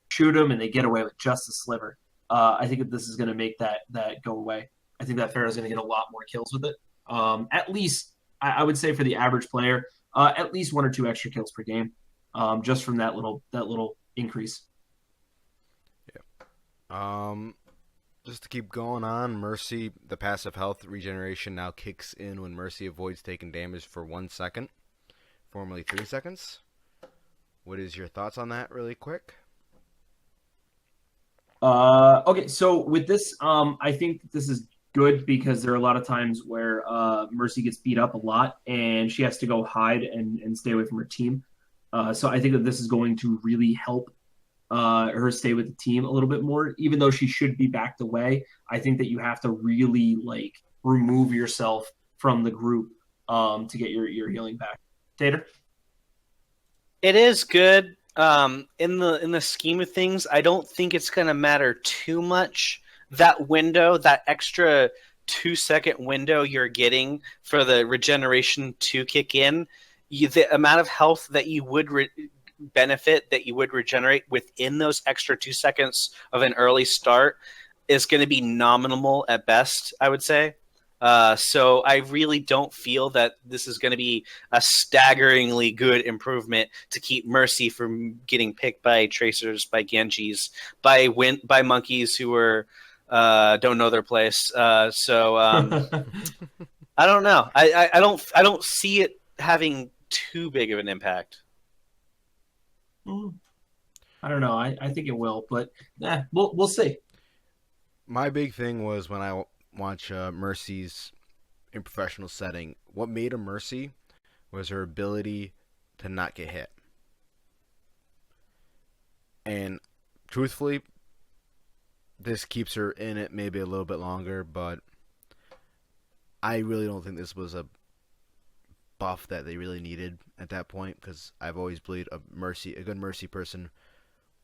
Shoot them and they get away with just a sliver. I think that this is gonna make that go away. I think that Pharaoh's gonna get a lot more kills with it. At least I would say for the average player, at least 1 or 2 extra kills per game. Just from that little increase. Yeah. Just to keep going on, Mercy, the passive health regeneration now kicks in when Mercy avoids taking damage for 1 second, formerly 3 seconds. What is your thoughts on that, really quick? Okay, so with this, I think this is good because there are a lot of times where Mercy gets beat up a lot and she has to go hide and stay away from her team. So I think that this is going to really help her stay with the team a little bit more, even though she should be backed away. I think that you have to really remove yourself from the group to get your healing back. Tater? It is good. In the scheme of things, I don't think it's going to matter too much. That window, that extra 2-second window you're getting for the regeneration to kick in, the amount of health that you would benefit, that you would regenerate within those extra 2 seconds of an early start is going to be nominal at best, I would say. So I really don't feel that this is going to be a staggeringly good improvement to keep Mercy from getting picked by Tracers, by Genjis, by monkeys who are don't know their place. So I don't know. I don't see it having too big of an impact. I don't know. I think it will, but we'll see. My big thing was when I watch Mercy's in professional setting, what made her Mercy was her ability to not get hit. And truthfully, this keeps her in it maybe a little bit longer, but I really don't think this was a buff that they really needed at that point, because I've always believed a good Mercy person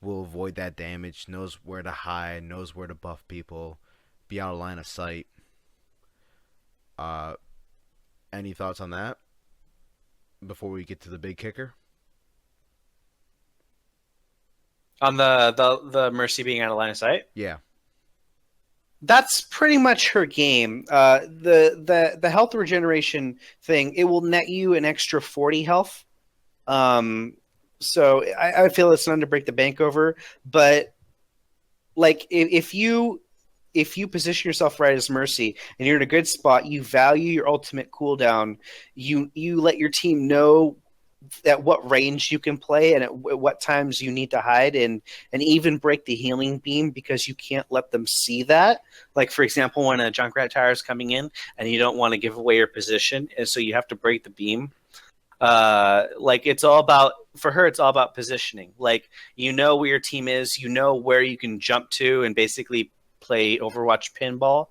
will avoid that damage, knows where to hide, knows where to buff people, be out of line of sight. Any thoughts on that before we get to the big kicker? On the Mercy being out of line of sight? Yeah. That's pretty much her game. The health regeneration thing, it will net you an extra 40 health. So I feel it's none to break the bank over. But if you position yourself right as Mercy and you're in a good spot, you value your ultimate cooldown. You let your team know at what range you can play and at what times you need to hide, and even break the healing beam because you can't let them see that. Like, for example, when a Junkrat tower is coming in and you don't want to give away your position, and so you have to break the beam. Like, it's all about, for her, it's all about positioning. Like, you know where your team is, you know where you can jump to and basically play Overwatch pinball.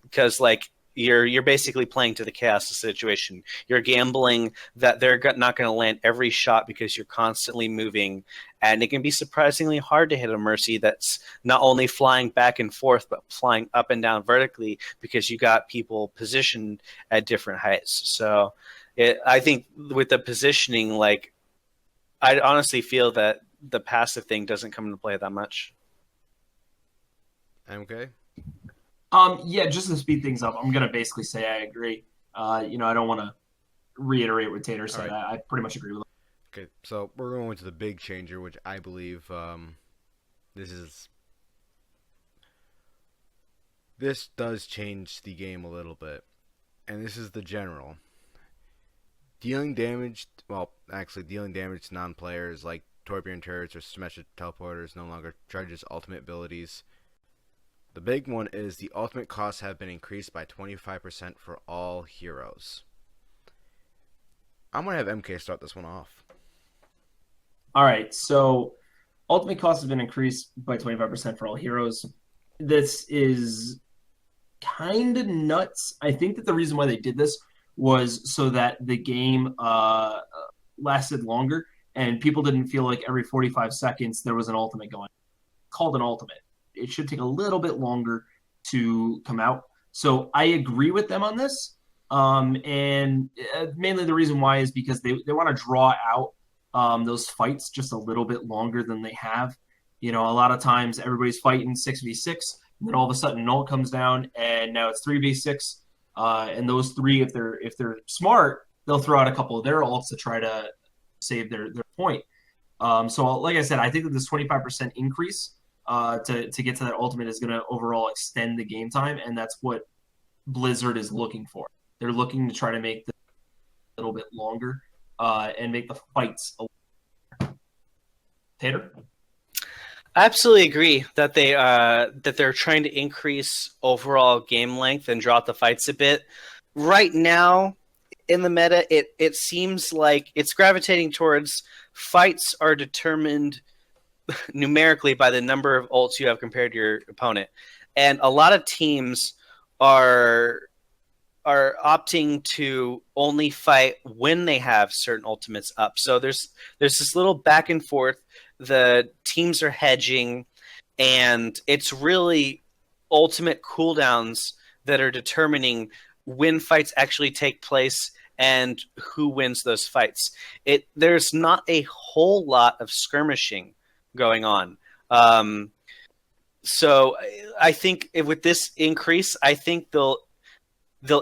Because like you're basically playing to the chaos situation. You're gambling that they're not going to land every shot because you're constantly moving, and it can be surprisingly hard to hit a Mercy that's not only flying back and forth but flying up and down vertically because you got people positioned at different heights. So I think with the positioning, like, I honestly feel that the passive thing doesn't come into play that much. MK? Yeah, just to speed things up, I'm gonna basically say I agree. I don't want to reiterate what Tater said. Right. I pretty much agree with him. Okay, so we're going to the big changer, which I believe this is. This does change the game a little bit, and this is the general. Dealing damage, well, actually, dealing damage to non-players like Torbjorn turrets or Symmetric teleporters no longer charges ultimate abilities. The big one is the ultimate costs have been increased by 25% for all heroes. I'm going to have MK start this one off. All right, so ultimate cost has been increased by 25% for all heroes. This is kind of nuts. I think that the reason why they did this was so that the game lasted longer and people didn't feel like every 45 seconds there was an ultimate going. Called an ultimate. It should take a little bit longer to come out. So I agree with them on this. And mainly the reason why is because they want to draw out those fights just a little bit longer than they have. A lot of times everybody's fighting 6v6, and then all of a sudden null comes down, and now it's 3v6. And those three, if they're smart, they'll throw out a couple of their ults to try to save their point. So like I said, I think that this 25% increase to get to that ultimate is going to overall extend the game time, and that's what Blizzard is looking for. They're looking to try to make this a little bit longer and make the fights a little. Tater? I absolutely agree that they're trying to increase overall game length and draw out the fights a bit. Right now, in the meta, it seems like it's gravitating towards fights are determined numerically by the number of ults you have compared to your opponent, and a lot of teams are opting to only fight when they have certain ultimates up. So there's this little back and forth. The teams are hedging, and it's really ultimate cooldowns that are determining when fights actually take place and who wins those fights. There's not a whole lot of skirmishing going on. So I think with this increase, I think they'll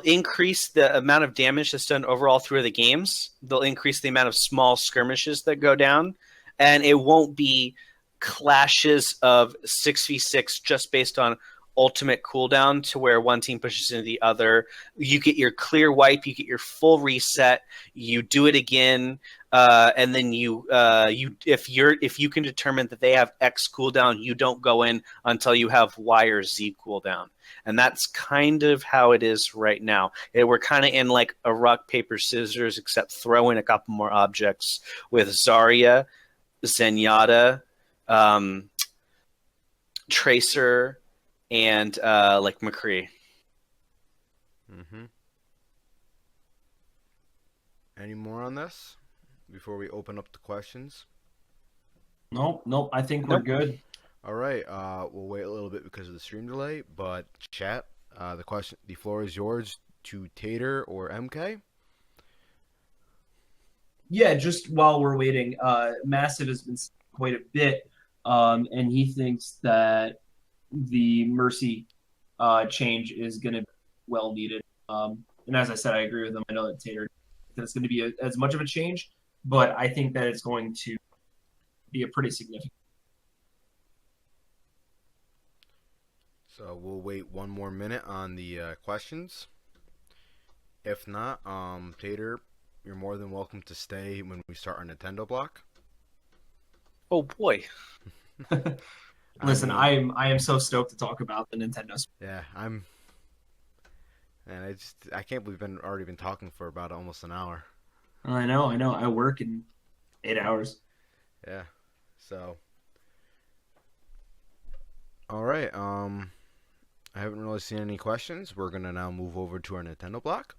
increase the amount of damage that's done overall through the games. They'll increase the amount of small skirmishes that go down, and it won't be clashes of 6v6 just based on ultimate cooldown to where one team pushes into the other. You get your clear wipe, you get your full reset, you do it again, and then if you can determine that they have X cooldown, you don't go in until you have Y or Z cooldown. And that's kind of how it is right now. We're kind of in like a rock, paper, scissors, except throw in a couple more objects with Zarya, Zenyatta, Tracer, and like McCree. Mm-hmm. Any more on this before we open up the questions? Nope. I think we're good. All right. We'll wait a little bit because of the stream delay, but chat. The floor is yours to Tater or MK. Yeah, just while we're waiting, Massive has been quite a bit, and he thinks that the Mercy change is going to be well needed. And as I said, I agree with him. I know that Tater that it's going to be as much of a change, but I think that it's going to be a pretty significant. So we'll wait one more minute on the questions. If not, Tater, you're more than welcome to stay when we start our Nintendo block. Oh boy. Listen, mean, I am so stoked to talk about the Nintendo Switch. yeah, and I can't believe we've already been talking for about almost an hour. I know. I work in 8 hours. Yeah. So, all right. I haven't really seen any questions. We're gonna now move over to our Nintendo block,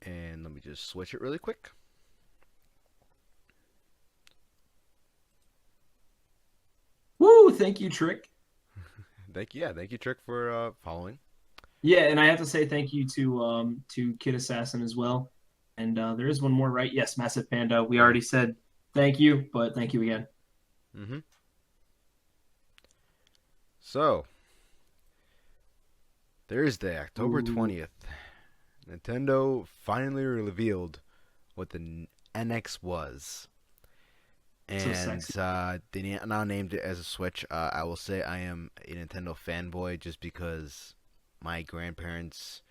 and let me just switch it really quick. Woo! Thank you, Trick. Thank you, Trick, for following. Yeah, and I have to say thank you to Kid Assassin as well. And there is one more, right? Yes, Massive Panda. We already said thank you, but thank you again. Mm-hmm. So, Thursday, October 20th, Nintendo finally revealed what the NX was. And they now named it as a Switch. I will say I am a Nintendo fanboy just because my grandparents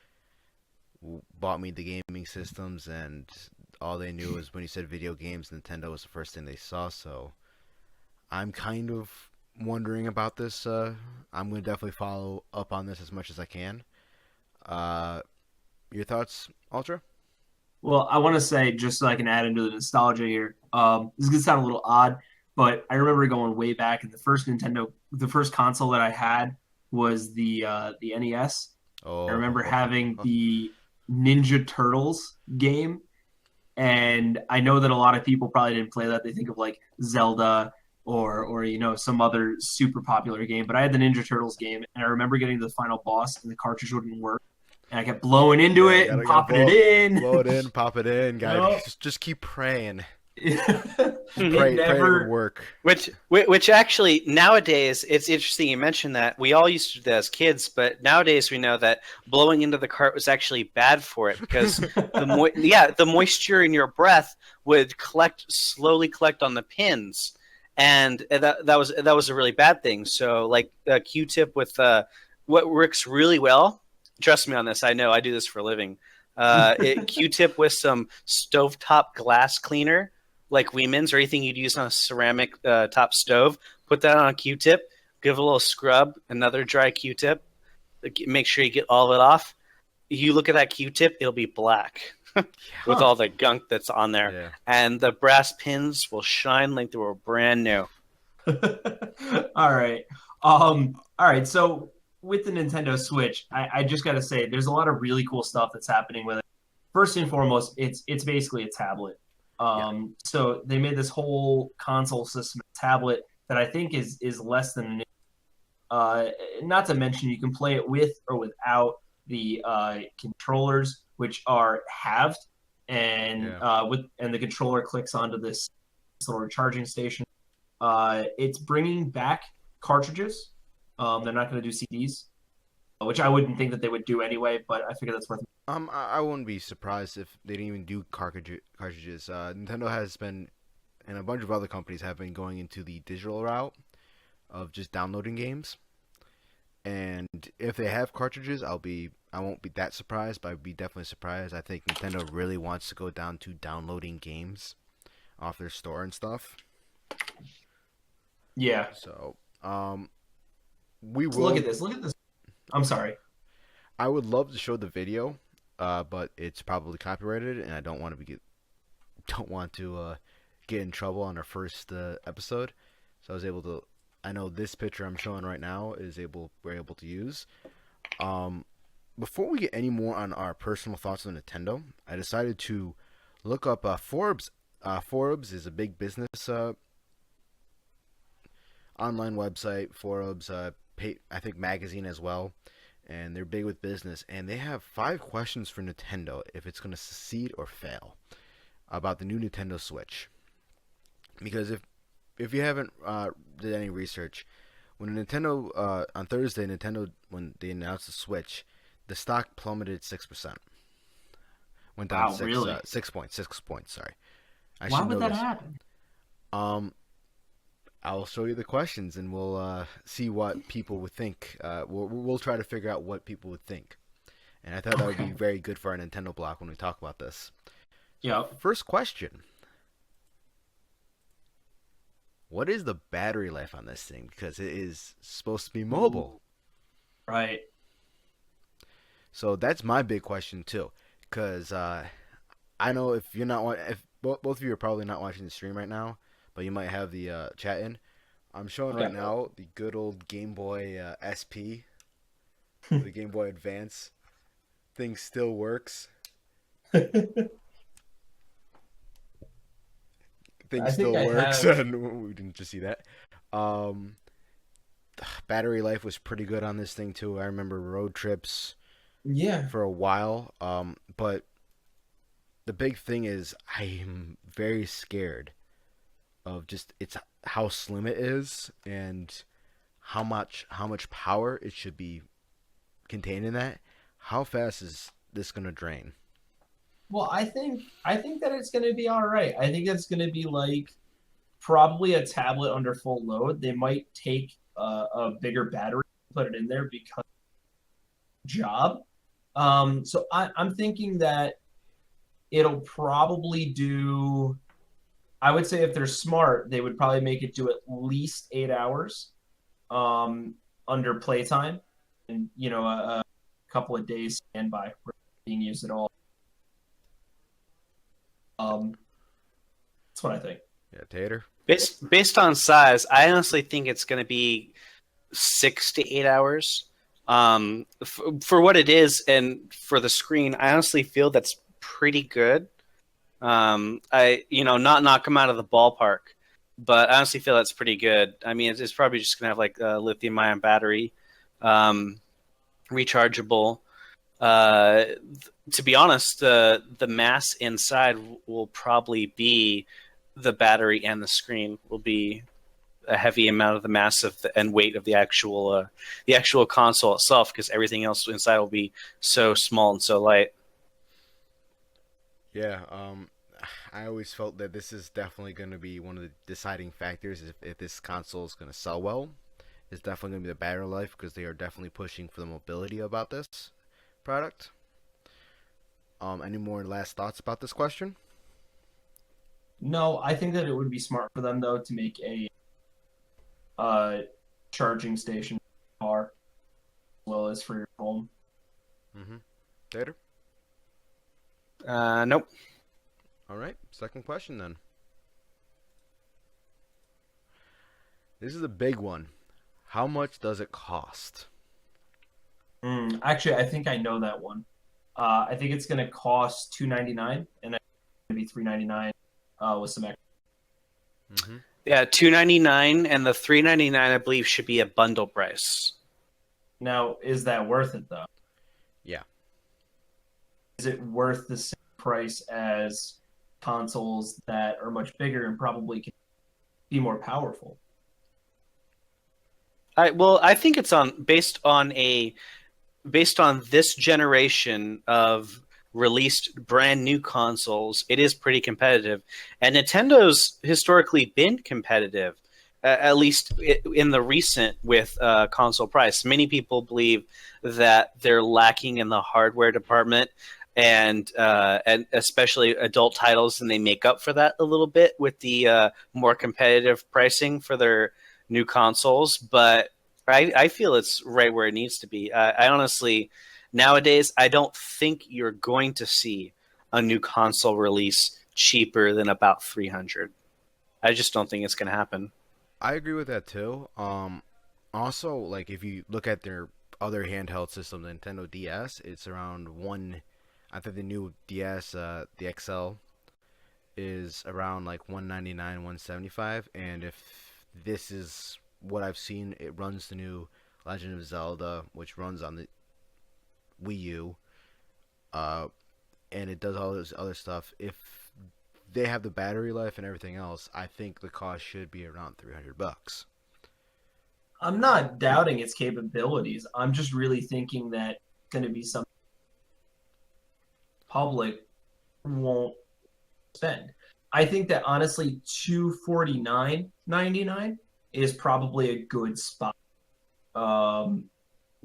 bought me the gaming systems, and all they knew was when you said video games, Nintendo was the first thing they saw. So I'm kind of wondering about this. I'm going to definitely follow up on this as much as I can. Your thoughts, Ultra? Well, I want to say, just so I can add into the nostalgia here, this is going to sound a little odd, but I remember going way back, and the first console that I had was the NES. Oh, I remember having the Ninja Turtles game, and I know that a lot of people probably didn't play that. They think of like Zelda or some other super popular game, but I had the Ninja Turtles game, and I remember getting to the final boss, and the cartridge wouldn't work. And I kept blowing into it and popping it in. Blow it in, pop it in, guys. Nope. Just keep praying. Pray it would work. Which actually nowadays, it's interesting you mentioned that. We all used to do that as kids, but nowadays we know that blowing into the cart was actually bad for it because the moisture in your breath would slowly collect on the pins, and that was a really bad thing. So like a Q-tip with what works really well. Trust me on this. I know I do this for a living. Q-tip with some stovetop glass cleaner, like Weeman's or anything you'd use on a ceramic top stove. Put that on a Q-tip. Give it a little scrub. Another dry Q-tip. Make sure you get all of it off. You look at that Q-tip, it'll be black with all the gunk that's on there, and the brass pins will shine like they were brand new. All right. All right. So, with the Nintendo Switch, I just got to say, there's a lot of really cool stuff that's happening with it. First and foremost, it's basically a tablet. So they made this whole console system tablet that I think is less than. Not to mention, you can play it with or without the controllers, which are halved, and the controller clicks onto this little charging station. It's bringing back cartridges. They're not going to do CDs, which I wouldn't think that they would do anyway, but I figure that's worth it. I wouldn't be surprised if they didn't even do cartridges. Nintendo has been, and a bunch of other companies have been going into the digital route of just downloading games. And if they have cartridges, I won't be that surprised, but I'd be definitely surprised. I think Nintendo really wants to go down to downloading games off their store and stuff. Yeah. So, we will Look at this. I'm sorry. I would love to show the video, but it's probably copyrighted, and I don't want to get in trouble on our first episode. So I know this picture I'm showing right now we're able to use. Before we get any more on our personal thoughts on Nintendo, I decided to look up Forbes. Forbes is a big business online website. Forbes, I think magazine as well, and they're big with business. And they have 5 questions for Nintendo if it's going to succeed or fail about the new Nintendo Switch. Because if you haven't did any research, when Nintendo on Thursday, when they announced the Switch, the stock plummeted 6%. Went down 6 points. 6 points. Sorry. Why would that happen? I'll show you the questions, and we'll see what people would think. We'll try to figure out what people would think. and I thought that would be Okay. very good for our Nintendo block when we talk about this. So, Yep. first question: what is the battery life on this thing? Because it is supposed to be mobile. Ooh, right. So that's my big question too. Because I know if you're not if both of you are probably not watching the stream right now, but you might have the chat in. I'm showing right Okay. now the good old Game Boy SP, the Game Boy Advance. Thing still works. Thing I think still I works. have. We didn't just see that. Um, Battery life was pretty good on this thing too. I remember road trips Yeah. for a while. But the big thing is I'm very scared of just it's how slim it is and how much power it should be contained in that. How fast is this gonna drain? Well, I think that it's going to be all right. I think it's going to be like probably a tablet under full load. They might take a bigger battery, put it in there because job. So I'm thinking that it'll probably do. I would say if they're smart, they would probably make it do at least 8 hours under playtime, and a couple of days standby being used at all. Um, that's what I think. Yeah, Tater. Based on size, I honestly think it's going to be 6 to 8 hours. For what it is and for the screen, I honestly feel that's pretty good. Not knock them out of the ballpark, but I honestly feel that's pretty good. I mean, it's probably just going to have like a lithium-ion battery, um, rechargeable. Uh, to be honest, the mass inside will probably be the battery, and the screen will be a heavy amount of the mass and weight of the actual console itself, because everything else inside will be so small and so light. Yeah, I always felt that this is definitely going to be one of the deciding factors if this console is going to sell well. It's definitely going to be the battery life because they are definitely pushing for the mobility about this product. Any more last thoughts about this question? No, I think that it would be smart for them though to make a uh, charging station car as well as for your home. Mm-hmm. Tater? Nope. All right, second question then. This is a big one. How much does it cost? Actually, I think I know that one. I think it's going to cost $299, and it's going to be $399 with some extra. Mm-hmm. Yeah, $299, and the $399 I believe should be a bundle price. Now, is that worth it though? Yeah. Is it worth the same price as consoles that are much bigger and probably can be more powerful? I think it's based on this generation of released brand new consoles, it is pretty competitive, and Nintendo's historically been competitive, at least in the recent with console price. Many people believe that they're lacking in the hardware department, and especially adult titles, and they make up for that a little bit with the more competitive pricing for their new consoles. But I feel it's right where it needs to be. I honestly, nowadays, I don't think you're going to see a new console release cheaper than about 300. I just don't think it's going to happen. I agree with that too. Also, like if you look at their other handheld system, the Nintendo DS, it's around one. I think the new DS, the XL, is around like 199, 175, and if this is what I've seen, it runs the new Legend of Zelda, which runs on the Wii U, uh, and it does all this other stuff. If they have the battery life and everything else, I think the cost should be around $300. I'm not doubting its capabilities. I'm just really thinking that it's going to be something public won't spend. I think that honestly, $249.99 is probably a good spot. Um,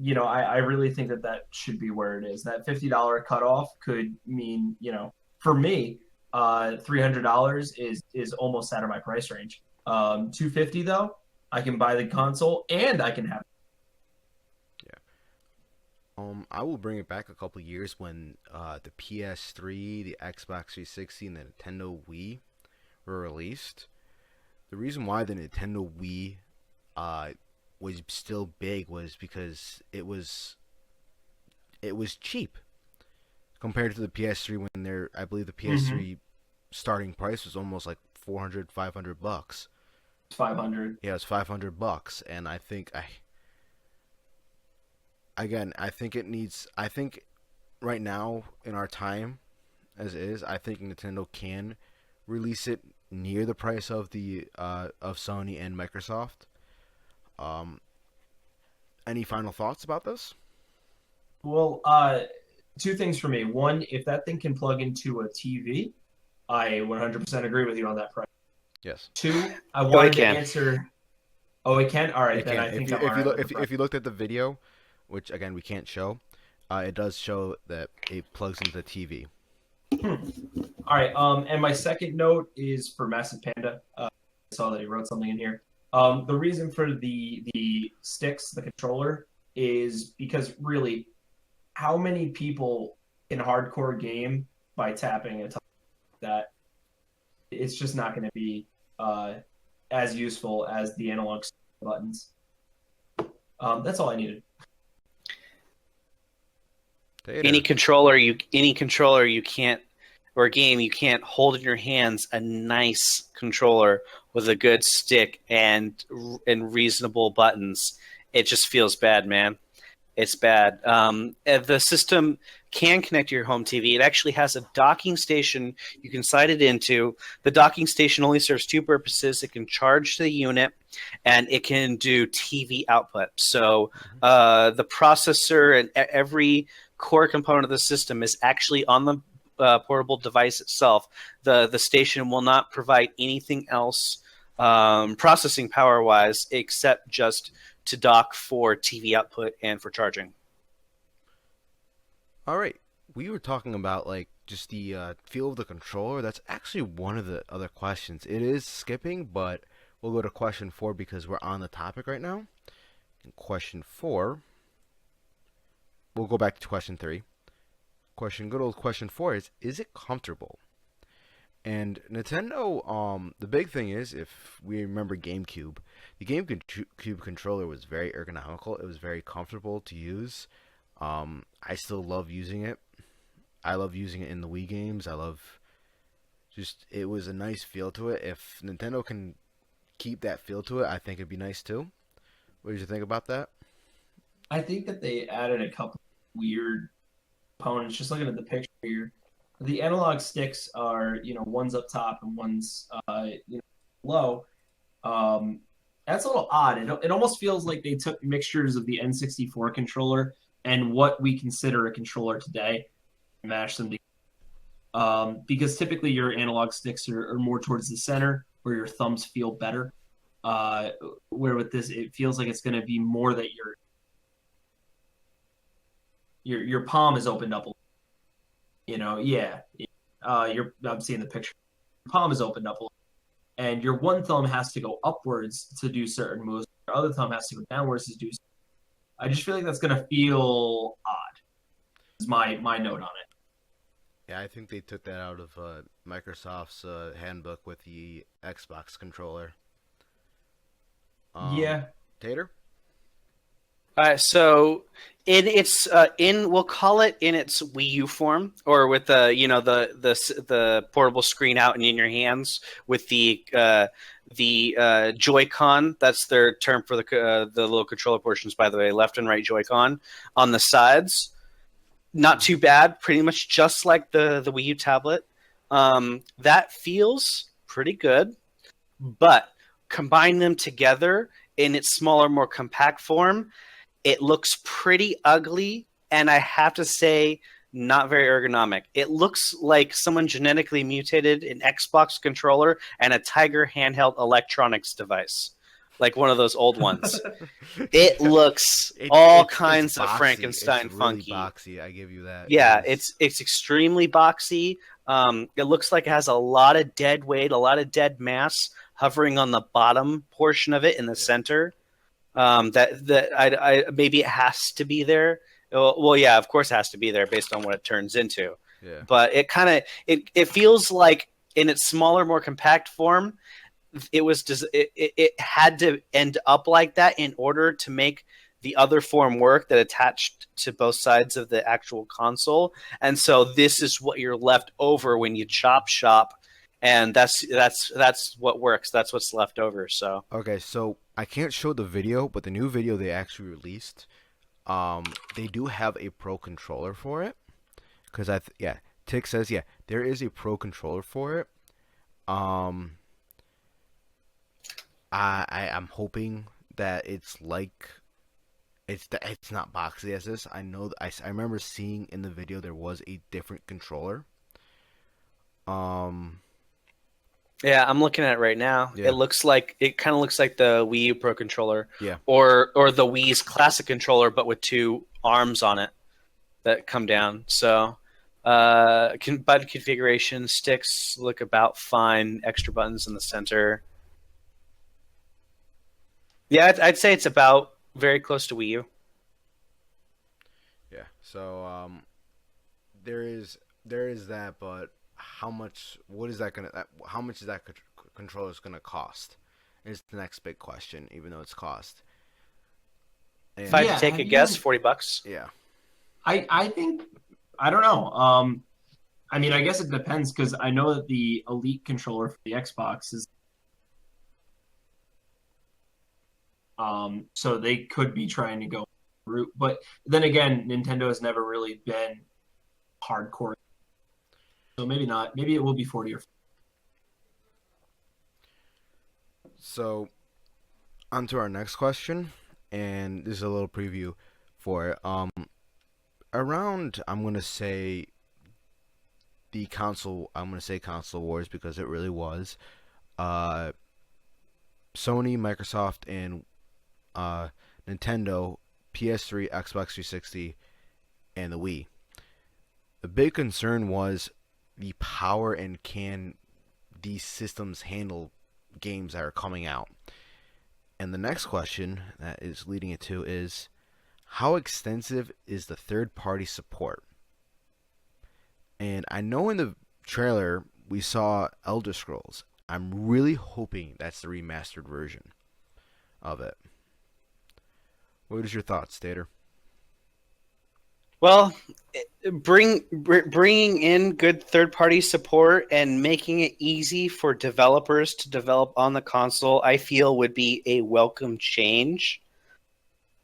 I really think that should be where it is. That $50 cutoff could mean, for me, $300 is almost out of my price range. 250 though, I can buy the console and I can have. I will bring it back a couple years when the PS3, the Xbox 360, and the Nintendo Wii were released. The reason why the Nintendo Wii was still big was because it was cheap compared to the PS3 when I believe the PS3 starting price was almost like 400, $500. 500. Yeah, it's $500, and I think I think right now in our time as is, I think Nintendo can release it near the price of the of Sony and Microsoft. Any final thoughts about this? Well, two things for me. One, if that thing can plug into a TV, I 100% agree with you on that price. Yes. Two, I Oh, it wanted to can. answer. Oh, it can. All right, It then can. I think If you I'm all if you right look with the price. if you looked at the video, which again we can't show, it does show that it plugs into the TV. All right. And my second note is for Massive Panda. I saw that he wrote something in here. The reason for the sticks, the controller, is because really, how many people can hardcore game by tapping a ton that? It's just not going to be as useful as the analog buttons. That's all I needed. Tater. Any controller you can't, or a game you can't hold in your hands a nice controller with a good stick and reasonable buttons. It just feels bad, man. It's bad. The system can connect to your home TV. It actually has a docking station you can slide it into. The docking station only serves two purposes. It can charge the unit, and it can do TV output. So the processor and every core component of the system is actually on the portable device itself. The station will not provide anything else processing power-wise except just to dock for TV output and for charging. All right, we were talking about like just the feel of the controller. That's actually one of the other questions. It is skipping, but we'll go to question 4 because we're on the topic right now. And question 4, we'll go back to question 3. Good old question 4 is it comfortable? And Nintendo, the big thing is, if we remember GameCube, the GameCube controller was very ergonomical. It was very comfortable to use. I still love using it. I love using it in the Wii games. It was a nice feel to it. If Nintendo can keep that feel to it, I think it'd be nice too. What did you think about that? I think that they added a couple weird components. Just looking at the picture here, the analog sticks are, one's up top and one's, low. That's a little odd. It almost feels like they took mixtures of the N64 controller and what we consider a controller today and mashed them together. Because typically your analog sticks are more towards the center where your thumbs feel better. Where with this, it feels like it's going to be more that your palm is opened up a little. I'm seeing the picture. Your palm is opened up a little, and your one thumb has to go upwards to do certain moves. Your other thumb has to go downwards to do. I just feel like that's gonna feel odd. Is my note on it. Yeah, I think they took that out of Microsoft's handbook with the Xbox controller. Yeah. Tater? So we'll call it in its Wii U form, or with the portable screen out and in your hands with the Joy-Con. That's their term for the little controller portions, by the way, left and right Joy-Con on the sides. Not too bad, pretty much just like the Wii U tablet. That feels pretty good, but combine them together in its smaller, more compact form, it looks pretty ugly, and I have to say, not very ergonomic. It looks like someone genetically mutated an Xbox controller and a Tiger handheld electronics device. like one of those old ones. It looks kinds of boxy. Frankenstein It's really funky. boxy. I give you that. Yeah, It is. it's extremely boxy. It looks like it has a lot of dead weight, a lot of dead mass hovering on the bottom portion of it in the center. I maybe it has to be there. Well, yeah, of course it has to be there based on what it turns into. Yeah. But it kind of it feels like in its smaller, more compact form, it had to end up like that in order to make the other form work that attached to both sides of the actual console. And so this is what you're left over when you chop shop, and that's what works. That's what's left over. So Okay, so I can't show the video, but the new video they actually released, they do have a pro controller for it. Because Tick says there is a pro controller for it. I'm hoping that it's like it's not boxy as this. I know I remember seeing in the video there was a different controller. yeah, I'm looking at it right now. Yeah. It kind of looks like the Wii U Pro controller, Yeah. or the Wii's classic controller, but with two arms on it that come down. So, button configuration, sticks look about fine. Extra buttons in the center. Yeah, I'd say it's about very close to Wii U. Yeah. So there is that, but how much is that controller gonna cost? Is the next big question, even though it's cost. And, If I had Yeah, to take a have guess, you- $40. yeah. I think I don't know. I mean, I guess it depends because I know that the Elite controller for the Xbox is so they could be trying to go route, but then again, Nintendo has never really been hardcore, so maybe not. Maybe it will be 40 or. So, on to our next question, and this is a little preview for it. Around, I'm gonna say console wars because it really was. Sony, Microsoft, and Nintendo, PS3, Xbox 360, and the Wii. The big concern was the power and can these systems handle games that are coming out. And the next question that is leading it to is, how extensive is the third-party support? And I know in the trailer we saw Elder Scrolls. I'm really hoping that's the remastered version of it. What is your thoughts, Stater? Well, bringing in good third-party support and making it easy for developers to develop on the console, I feel would be a welcome change.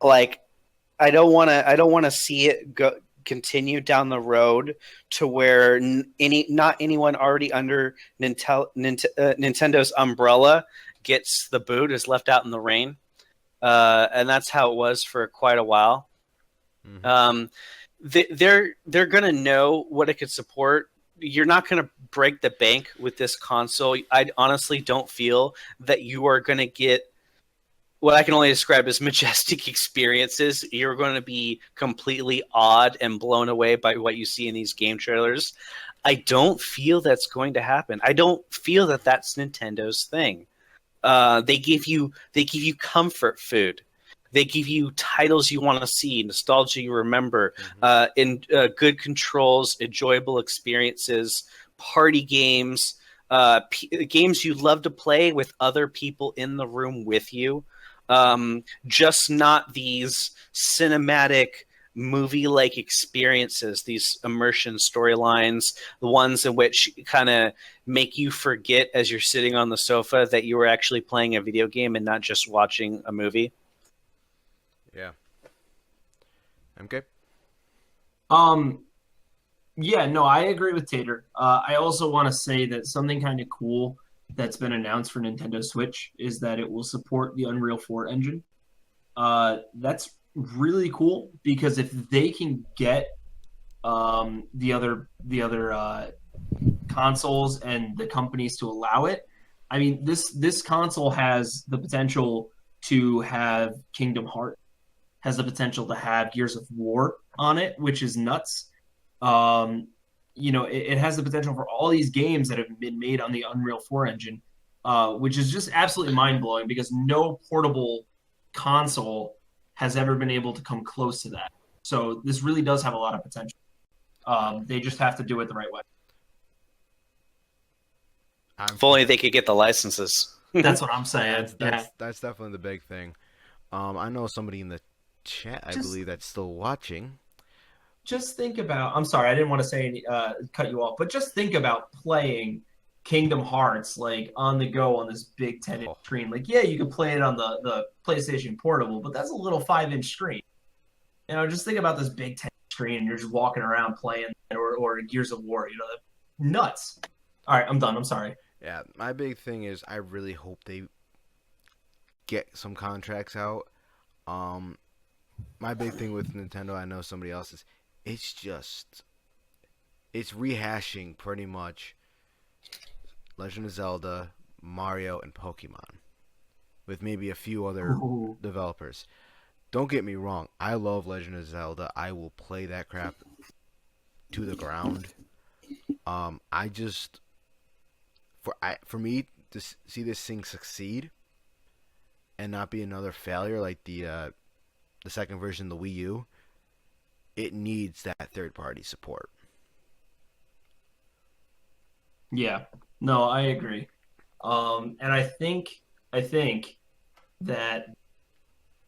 Like, I don't want to see it continue down the road to where not anyone already under Nintendo's umbrella gets the boot, is left out in the rain. And that's how it was for quite a while. Mm-hmm. They're gonna know what it could support. You're not gonna break the bank with this console. I honestly don't feel that you are gonna get what I can only describe as majestic experiences. You're going to be completely awed and blown away by what you see in these game trailers. I don't feel that's going to happen. I don't feel that that's Nintendo's thing. They give you comfort food. They give you titles you want to see, nostalgia you remember, good controls, enjoyable experiences, party games, games you love to play with other people in the room with you. Just not these cinematic movie-like experiences, these immersion storylines, the ones in which kind of make you forget as you're sitting on the sofa that you were actually playing a video game and not just watching a movie. Yeah. Okay. Yeah, no, I agree with Tater. I also want to say that something kind of cool that's been announced for Nintendo Switch is that it will support the Unreal 4 engine. That's really cool because if they can get the other consoles and the companies to allow it, I mean this console has the potential to have Kingdom Hearts, has the potential to have Gears of War on it, which is nuts. It has the potential for all these games that have been made on the Unreal 4 engine, which is just absolutely mind blowing because no portable console has ever been able to come close to that. So this really does have a lot of potential. They just have to do it the right way. If only they could get the licenses. That's what I'm saying. That's definitely the big thing. I know somebody in the chat, I believe, that's still watching. Just think about. I'm sorry, I didn't want to say cut you off, but just think about playing Kingdom Hearts like on the go on this big 10-inch screen. Like, yeah, you could play it on the PlayStation Portable, but that's a little 5-inch screen. Just think about this big 10-inch screen, and you're just walking around playing, or Gears of War. Nuts. All right, I'm done. I'm sorry. Yeah, my big thing is I really hope they get some contracts out. My big thing with Nintendo, I know somebody else's, it's rehashing pretty much Legend of Zelda, Mario, and Pokemon, with maybe a few other developers. Don't get me wrong, I love Legend of Zelda. I will play that crap to the ground. For me to see this thing succeed and not be another failure like the second version of the Wii U, it needs that third-party support. Yeah, no, I agree. And I think that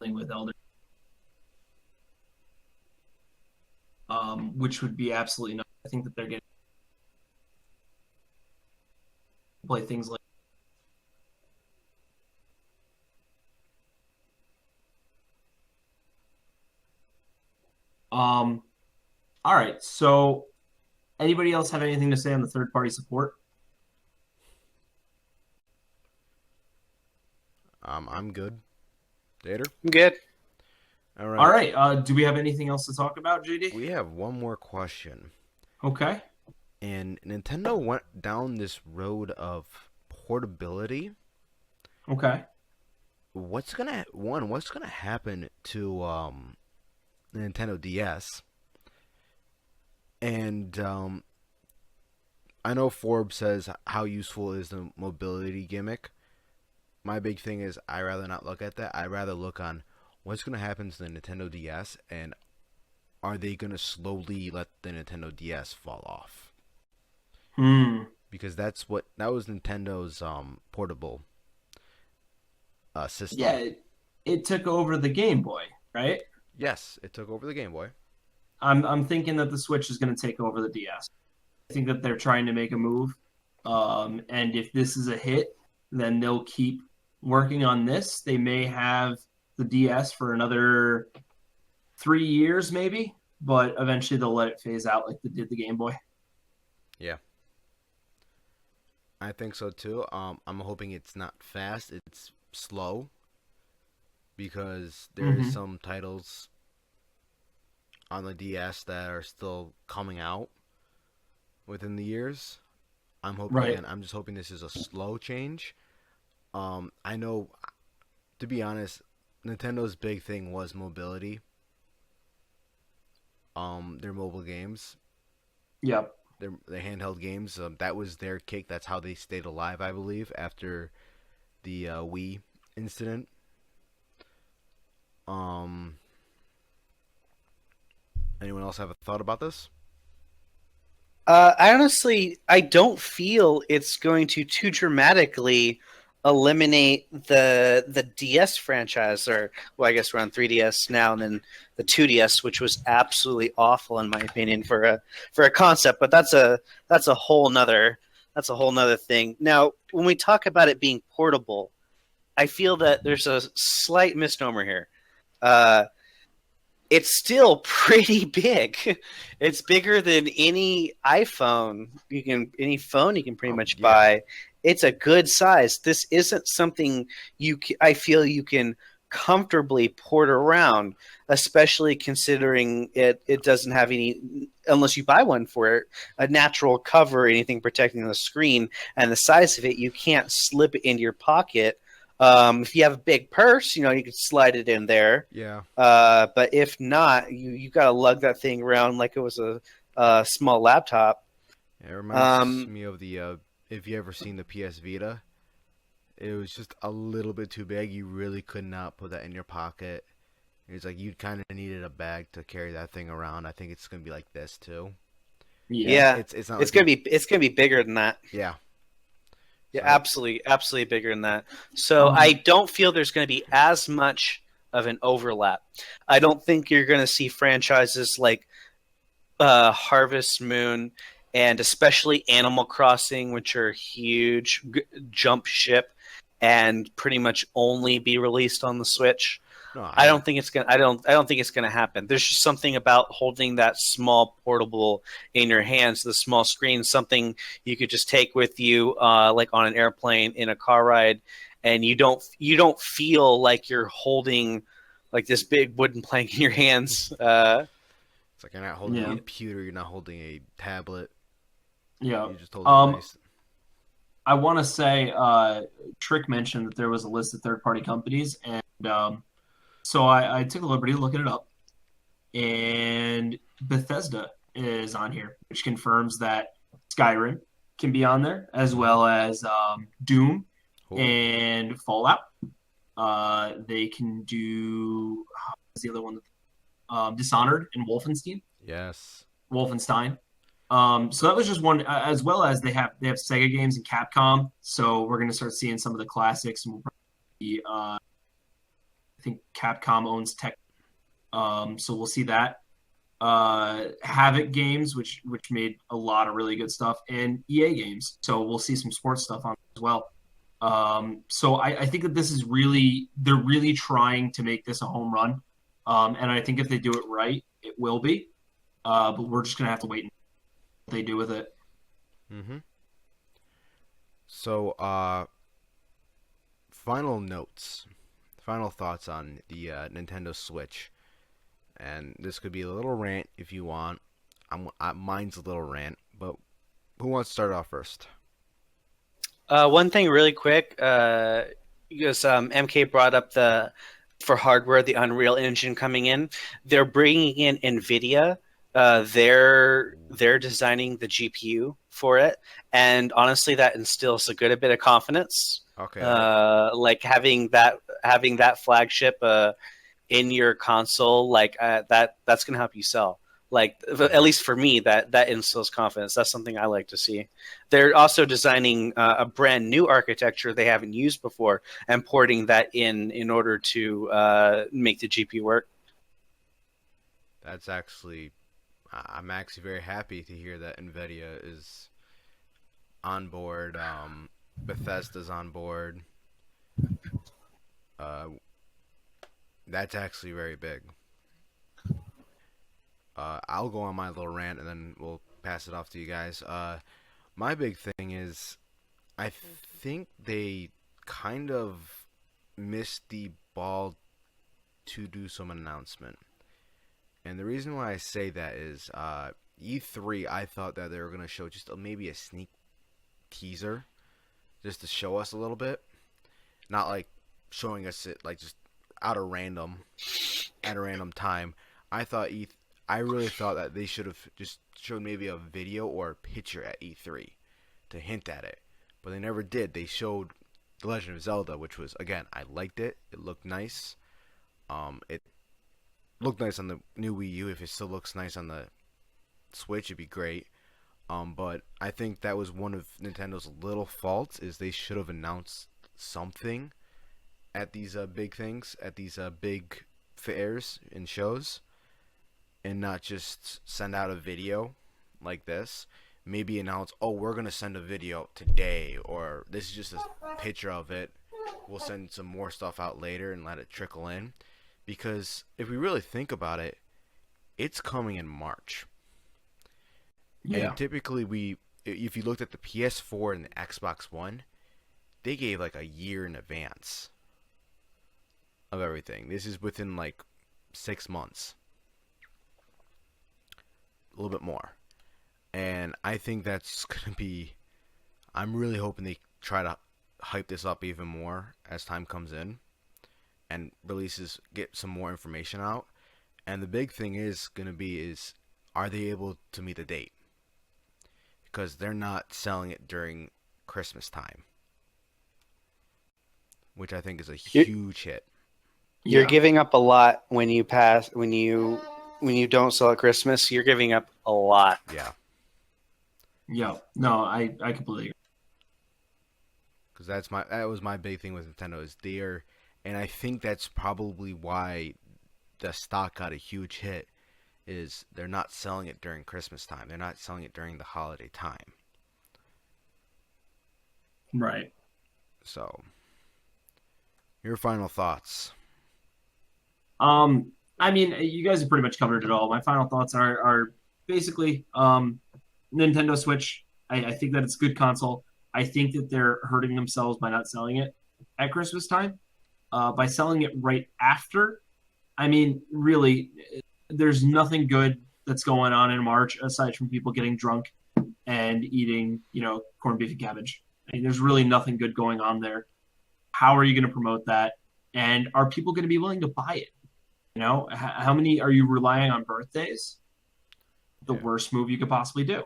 with Elder, which would be absolutely nuts. I think that they're getting play things like. All right. So, anybody else have anything to say on the third-party support? I'm good. Dater? I'm good. All right. All right. Do we have anything else to talk about, JD? We have one more question. Okay. And Nintendo went down this road of portability. Okay. What's gonna happen to the Nintendo DS? And I know Forbes says how useful is the mobility gimmick. My big thing is I rather not look at that. I'd rather look on what's gonna happen to the Nintendo DS, and are they gonna slowly let the Nintendo DS fall off? Because that was Nintendo's portable system. Yeah, it took over the Game Boy, right? Yes, it took over the Game Boy. I'm thinking that the Switch is going to take over the DS. I think that they're trying to make a move, and if this is a hit, then they'll keep working on this. They may have the DS for another 3 years, maybe, but eventually they'll let it phase out like they did the Game Boy. Yeah. I think so too. I'm hoping it's not fast, it's slow, because there's some titles on the DS that are still coming out within the years. I'm just hoping this is a slow change. I know, to be honest, Nintendo's big thing was mobility. Their mobile games. Yep. Their handheld games. That was their cake. That's how they stayed alive, I believe, after the Wii incident. Anyone else have a thought about this? I don't feel it's going to too dramatically eliminate the DS franchise, or I guess we're on 3DS now, and then the 2DS, which was absolutely awful in my opinion for a concept. But that's a whole nother thing. Now, when we talk about it being portable, I feel that there's a slight misnomer here. It's still pretty big. It's bigger than any phone you can pretty much buy. It's a good size. This isn't something I feel you can comfortably port around, especially considering it doesn't have any, unless you buy one for it, a natural cover or anything protecting the screen, and the size of it, you can't slip it into your pocket If you have a big purse, you can slide it in there. Yeah. But if not, you got to lug that thing around like it was a small laptop. It reminds me of the if you ever seen the PS Vita, it was just a little bit too big. You really could not put that in your pocket. It's like you kind of needed a bag to carry that thing around. I think it's gonna be like this too. Yeah, It's not it's like gonna be bigger than that. yeah. Yeah, So, absolutely bigger than that. So I don't feel there's going to be as much of an overlap. I don't think you're going to see franchises like Harvest Moon and especially Animal Crossing, which are huge, jump ship and pretty much only be released on the Switch. no, I don't think it's gonna. I don't think it's gonna happen. There's just something about holding that small portable in your hands, the small screen, something you could just take with you, like on an airplane, in a car ride, and you don't feel like you're holding like this big wooden plank in your hands. It's like you're not holding a computer, you're not holding a tablet. Yeah. You're just holding a nice... I want to say, Trick mentioned that there was a list of third-party companies, and so I took a liberty looking it up, and Bethesda is on here, which confirms that Skyrim can be on there, as well as Doom and Fallout. They can do what's the other one? Dishonored and Wolfenstein. Yes. Wolfenstein. So that was just one, as well as they have Sega games and Capcom. So we're going to start seeing some of the classics, and we'll probably, I think Capcom owns Tech, so we'll see that. Havoc games, which made a lot of really good stuff, and EA games. So we'll see some sports stuff on as well. So I think that this is they're really trying to make this a home run. And I think if they do it right, it will be. But we're just going to have to wait and see what they do with it. Mm-hmm. So, final notes. Final thoughts on the Nintendo Switch. And this could be a little rant if you want. Mine's a little rant, but who wants to start off first? One thing really quick, because MK brought up for hardware, the Unreal Engine coming in. They're bringing in NVIDIA. They're designing the GPU for it, and honestly, that instills a bit of confidence. Okay. Like having that flagship in your console, like that's gonna help you sell. Like, at least for me, that instills confidence. That's something I like to see. They're also designing a brand new architecture they haven't used before and porting that in order to make the GPU work. That's actually, I'm actually very happy to hear that NVIDIA is on board. Bethesda's on board. That's actually very big. I'll go on my little rant and then we'll pass it off to you guys. My big thing is, I think they kind of missed the ball to do some announcement. And the reason why I say that is, E3, I thought that they were going to show just maybe a sneak teaser, just to show us a little bit. Not like showing us it like just at a random time. I really thought that they should have just showed maybe a video or a picture at E3 to hint at it. But they never did. They showed The Legend of Zelda, which was, again, I liked it. It looked nice. It looked nice on the new Wii U. If it still looks nice on the Switch, it'd be great. But I think that was one of Nintendo's little faults, is they should have announced something at these big things, at these big fairs and shows, and not just send out a video like this. Maybe announce, oh, we're going to send a video today, or this is just a picture of it. We'll send some more stuff out later and let it trickle in. Because if we really think about it, it's coming in March. Yeah. And typically if you looked at the PS4 and the Xbox One, they gave like a year in advance of everything. This is within like 6 months. A little bit more. And I think that's going to be... I'm really hoping they try to hype this up even more as time comes in and releases get some more information out. And the big thing is going to be is are they able to meet the date? Because they're not selling it during Christmas time, which I think is a huge hit. You're Yeah. giving up a lot when you don't sell at Christmas. You're giving up a lot. Yeah. Yeah. No, I completely agree. Because that was my big thing with Nintendo is and I think that's probably why the stock got a huge hit is they're not selling it during Christmas time. They're not selling it during the holiday time. Right. So, your final thoughts. I mean, you guys have pretty much covered it all. My final thoughts are basically Nintendo Switch. I think that it's a good console. I think that they're hurting themselves by not selling it at Christmas time. By selling it right after, I mean, really, there's nothing good that's going on in March aside from people getting drunk and eating, corned beef and cabbage. I mean, there's really nothing good going on there. How are you going to promote that? And are people going to be willing to buy it? How many are you relying on birthdays? The worst move you could possibly do.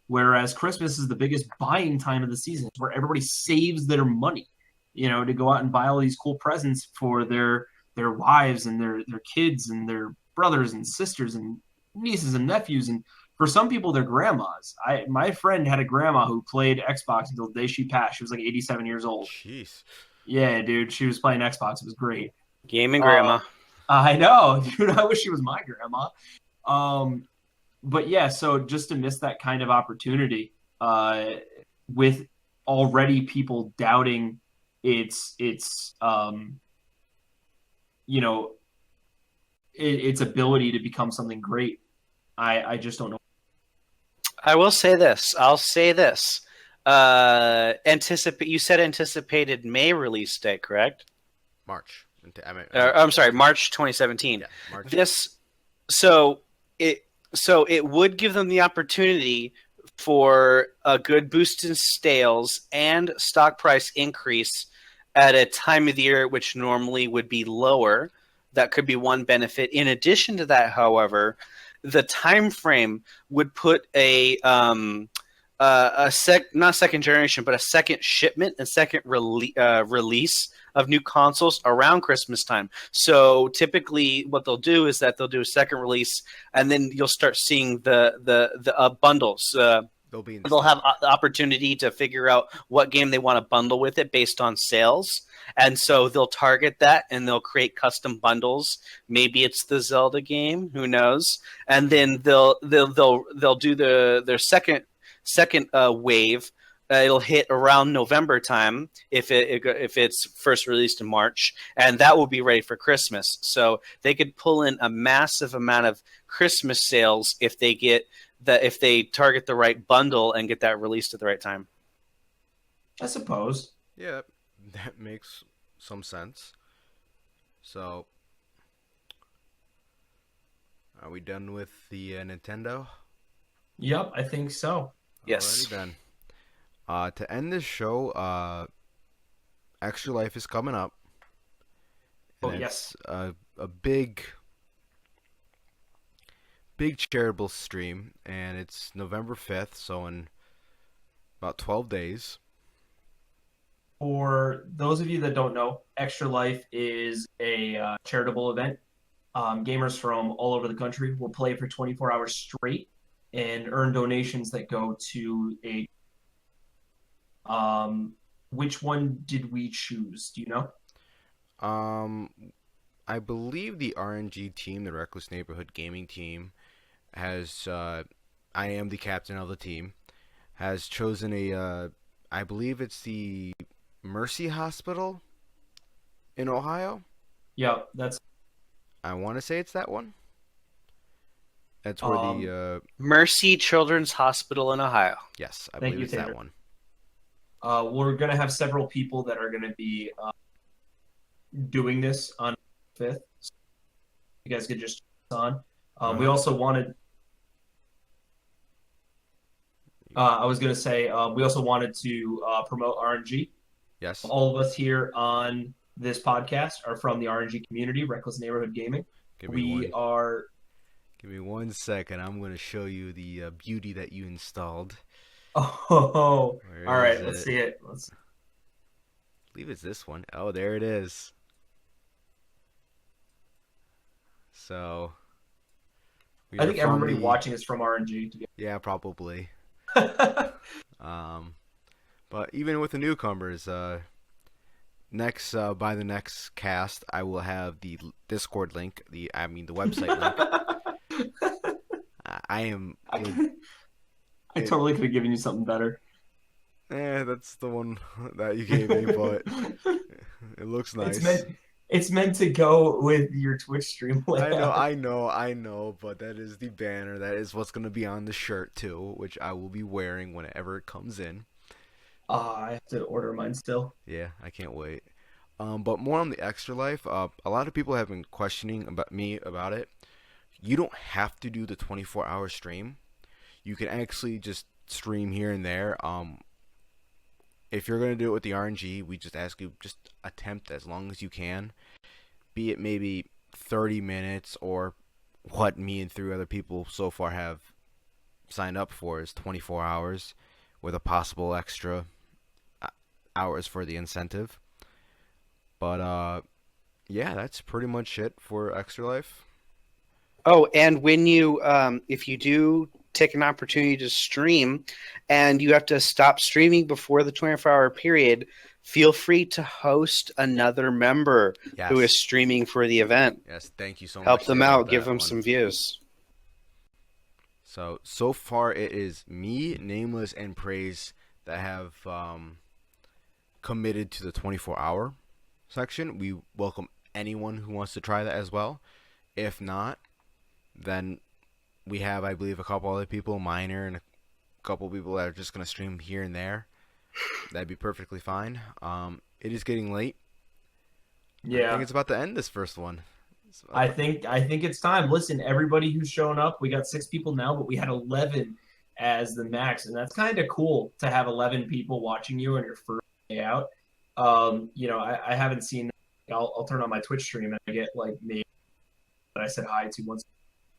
Whereas Christmas is the biggest buying time of the season, where everybody saves their money, to go out and buy all these cool presents for their wives and their kids and their brothers and sisters and nieces and nephews, and for some people, their grandmas. My friend had a grandma who played Xbox until the day she passed. She was like 87 years old. Jeez. Yeah, dude, she was playing Xbox. It was great. Gaming grandma. I know, dude. I wish she was my grandma. But yeah, so just to miss that kind of opportunity, with already people doubting its ability to become something great, I just don't know. I will say this. I'll say this. You said anticipated May release date, correct? March. I'm sorry, March 2017. Yeah, March. So it would give them the opportunity for a good boost in sales and stock price increase at a time of the year which normally would be lower. That could be one benefit. In addition to that, however, the time frame would put not second generation, but a second shipment and second release of new consoles around Christmas time. So typically what they'll do is that they'll do a second release, and then you'll start seeing the bundles. They'll have the opportunity to figure out what game they want to bundle with it based on sales. And so they'll target that and they'll create custom bundles. Maybe it's the Zelda game, who knows? And then they'll do their second wave. It'll hit around November time if it's first released in March, and that will be ready for Christmas. So they could pull in a massive amount of Christmas sales if they target the right bundle and get that released at the right time. I suppose. Yeah, that makes some sense. So, are we done with the Nintendo? Yep, I think so. Yes. Alrighty then. To end this show, Extra Life is coming up. And yes. It's a big charitable stream, and it's November 5th, so in about 12 days. For those of you that don't know, Extra Life is a charitable event. Gamers from all over the country will play for 24 hours straight and earn donations that go to a... which one did we choose? Do you know? I believe the RNG team, the Reckless Neighborhood Gaming team, has, I am the captain of the team, has chosen I believe it's the Mercy Hospital in Ohio. Yeah, that's... I want to say it's that one. That's where the... Mercy Children's Hospital in Ohio. Yes, I believe it's that one. We're going to have several people that are going to be doing this on the 5th. So you guys could just on. We also wanted... I was going to say, we also wanted to promote RNG. Yes. All of us here on this podcast are from the RNG community, Reckless Neighborhood Gaming. Give me Are 1 second. I'm going to show you the beauty that you installed. all Where right. is Let's it? see it. I believe it's this one. Oh, there it is. So I think everybody watching is from RNG. Yeah, probably. Together. But even with the newcomers, next by the next cast, I will have the Discord link. The website link. I am. I totally could have given you something better. That's the one that you gave me, but it looks nice. It's meant to go with your Twitch stream layout. I know, but that is the banner. That is what's going to be on the shirt too, which I will be wearing whenever it comes in. I have to order mine still. Yeah, I can't wait. But more on the Extra Life. A lot of people have been questioning about it. You don't have to do the 24-hour stream. You can actually just stream here and there. If you're going to do it with the RNG, we just ask you just attempt as long as you can. Be it maybe 30 minutes or what me and 3 other people so far have signed up for is 24 hours with a possible extra hours for the incentive. But yeah, that's pretty much it for Extra Life. Oh, and when you, if you do take an opportunity to stream and you have to stop streaming before the 24-hour period, feel free to host another member who is streaming for the event. Yes, thank you so much. Help them out, give them some views. So far it is me, Nameless, and Praise that have committed to the 24-hour section. We welcome anyone who wants to try that as well. If not, then we have, I believe, a couple other people, Minor, and a couple people that are just going to stream here and there. That'd be perfectly fine. It is getting late. Yeah. I think it's about to end this first one. I think it's time. Listen, everybody who's shown up, we got 6 people now, but we had 11 as the max, and that's kind of cool to have 11 people watching you on your first day out. I haven't seen. I'll turn on my Twitch stream and I get like me that I said hi to once.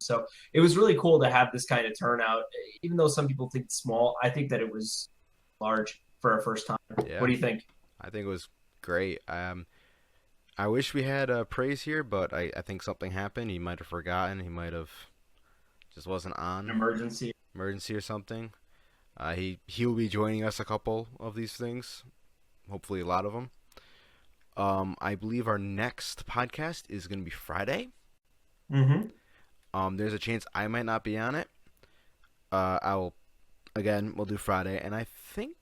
So it was really cool to have this kind of turnout. Even though some people think it's small, I think that it was large for our first time. Yeah. What do you think? I think it was great. I wish we had Praise here, but I think something happened. He might have forgotten. He might have just wasn't on. Emergency or something. He will be joining us a couple of these things. Hopefully a lot of them. I believe our next podcast is going to be Friday. Mm-hmm. There's a chance I might not be on it. We'll do Friday, and I think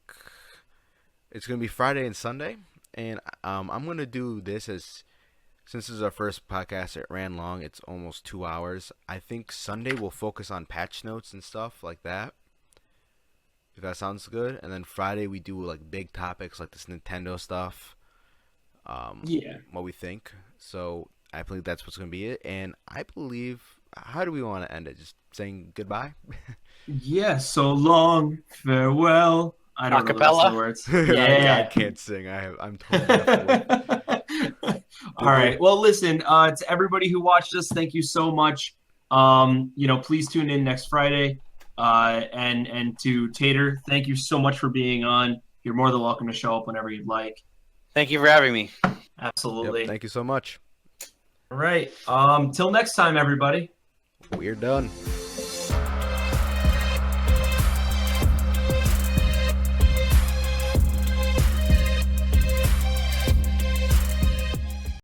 it's going to be Friday and Sunday. And I'm going to do this since this is our first podcast, it ran long. It's almost 2 hours. I think Sunday we'll focus on patch notes and stuff like that, if that sounds good. And then Friday we do like big topics like this Nintendo stuff. What we think. So I believe that's what's going to be it. And I believe, how do we want to end it? Just saying goodbye? Yeah, so long, farewell. I don't know the rest of the words. Yeah. I can't sing. I'm totally All right. Well, listen, to everybody who watched us, thank you so much. Please tune in next Friday. And to Tater, thank you so much for being on. You're more than welcome to show up whenever you'd like. Thank you for having me. Absolutely. Yep, thank you so much. All right. Till next time, everybody. We're done.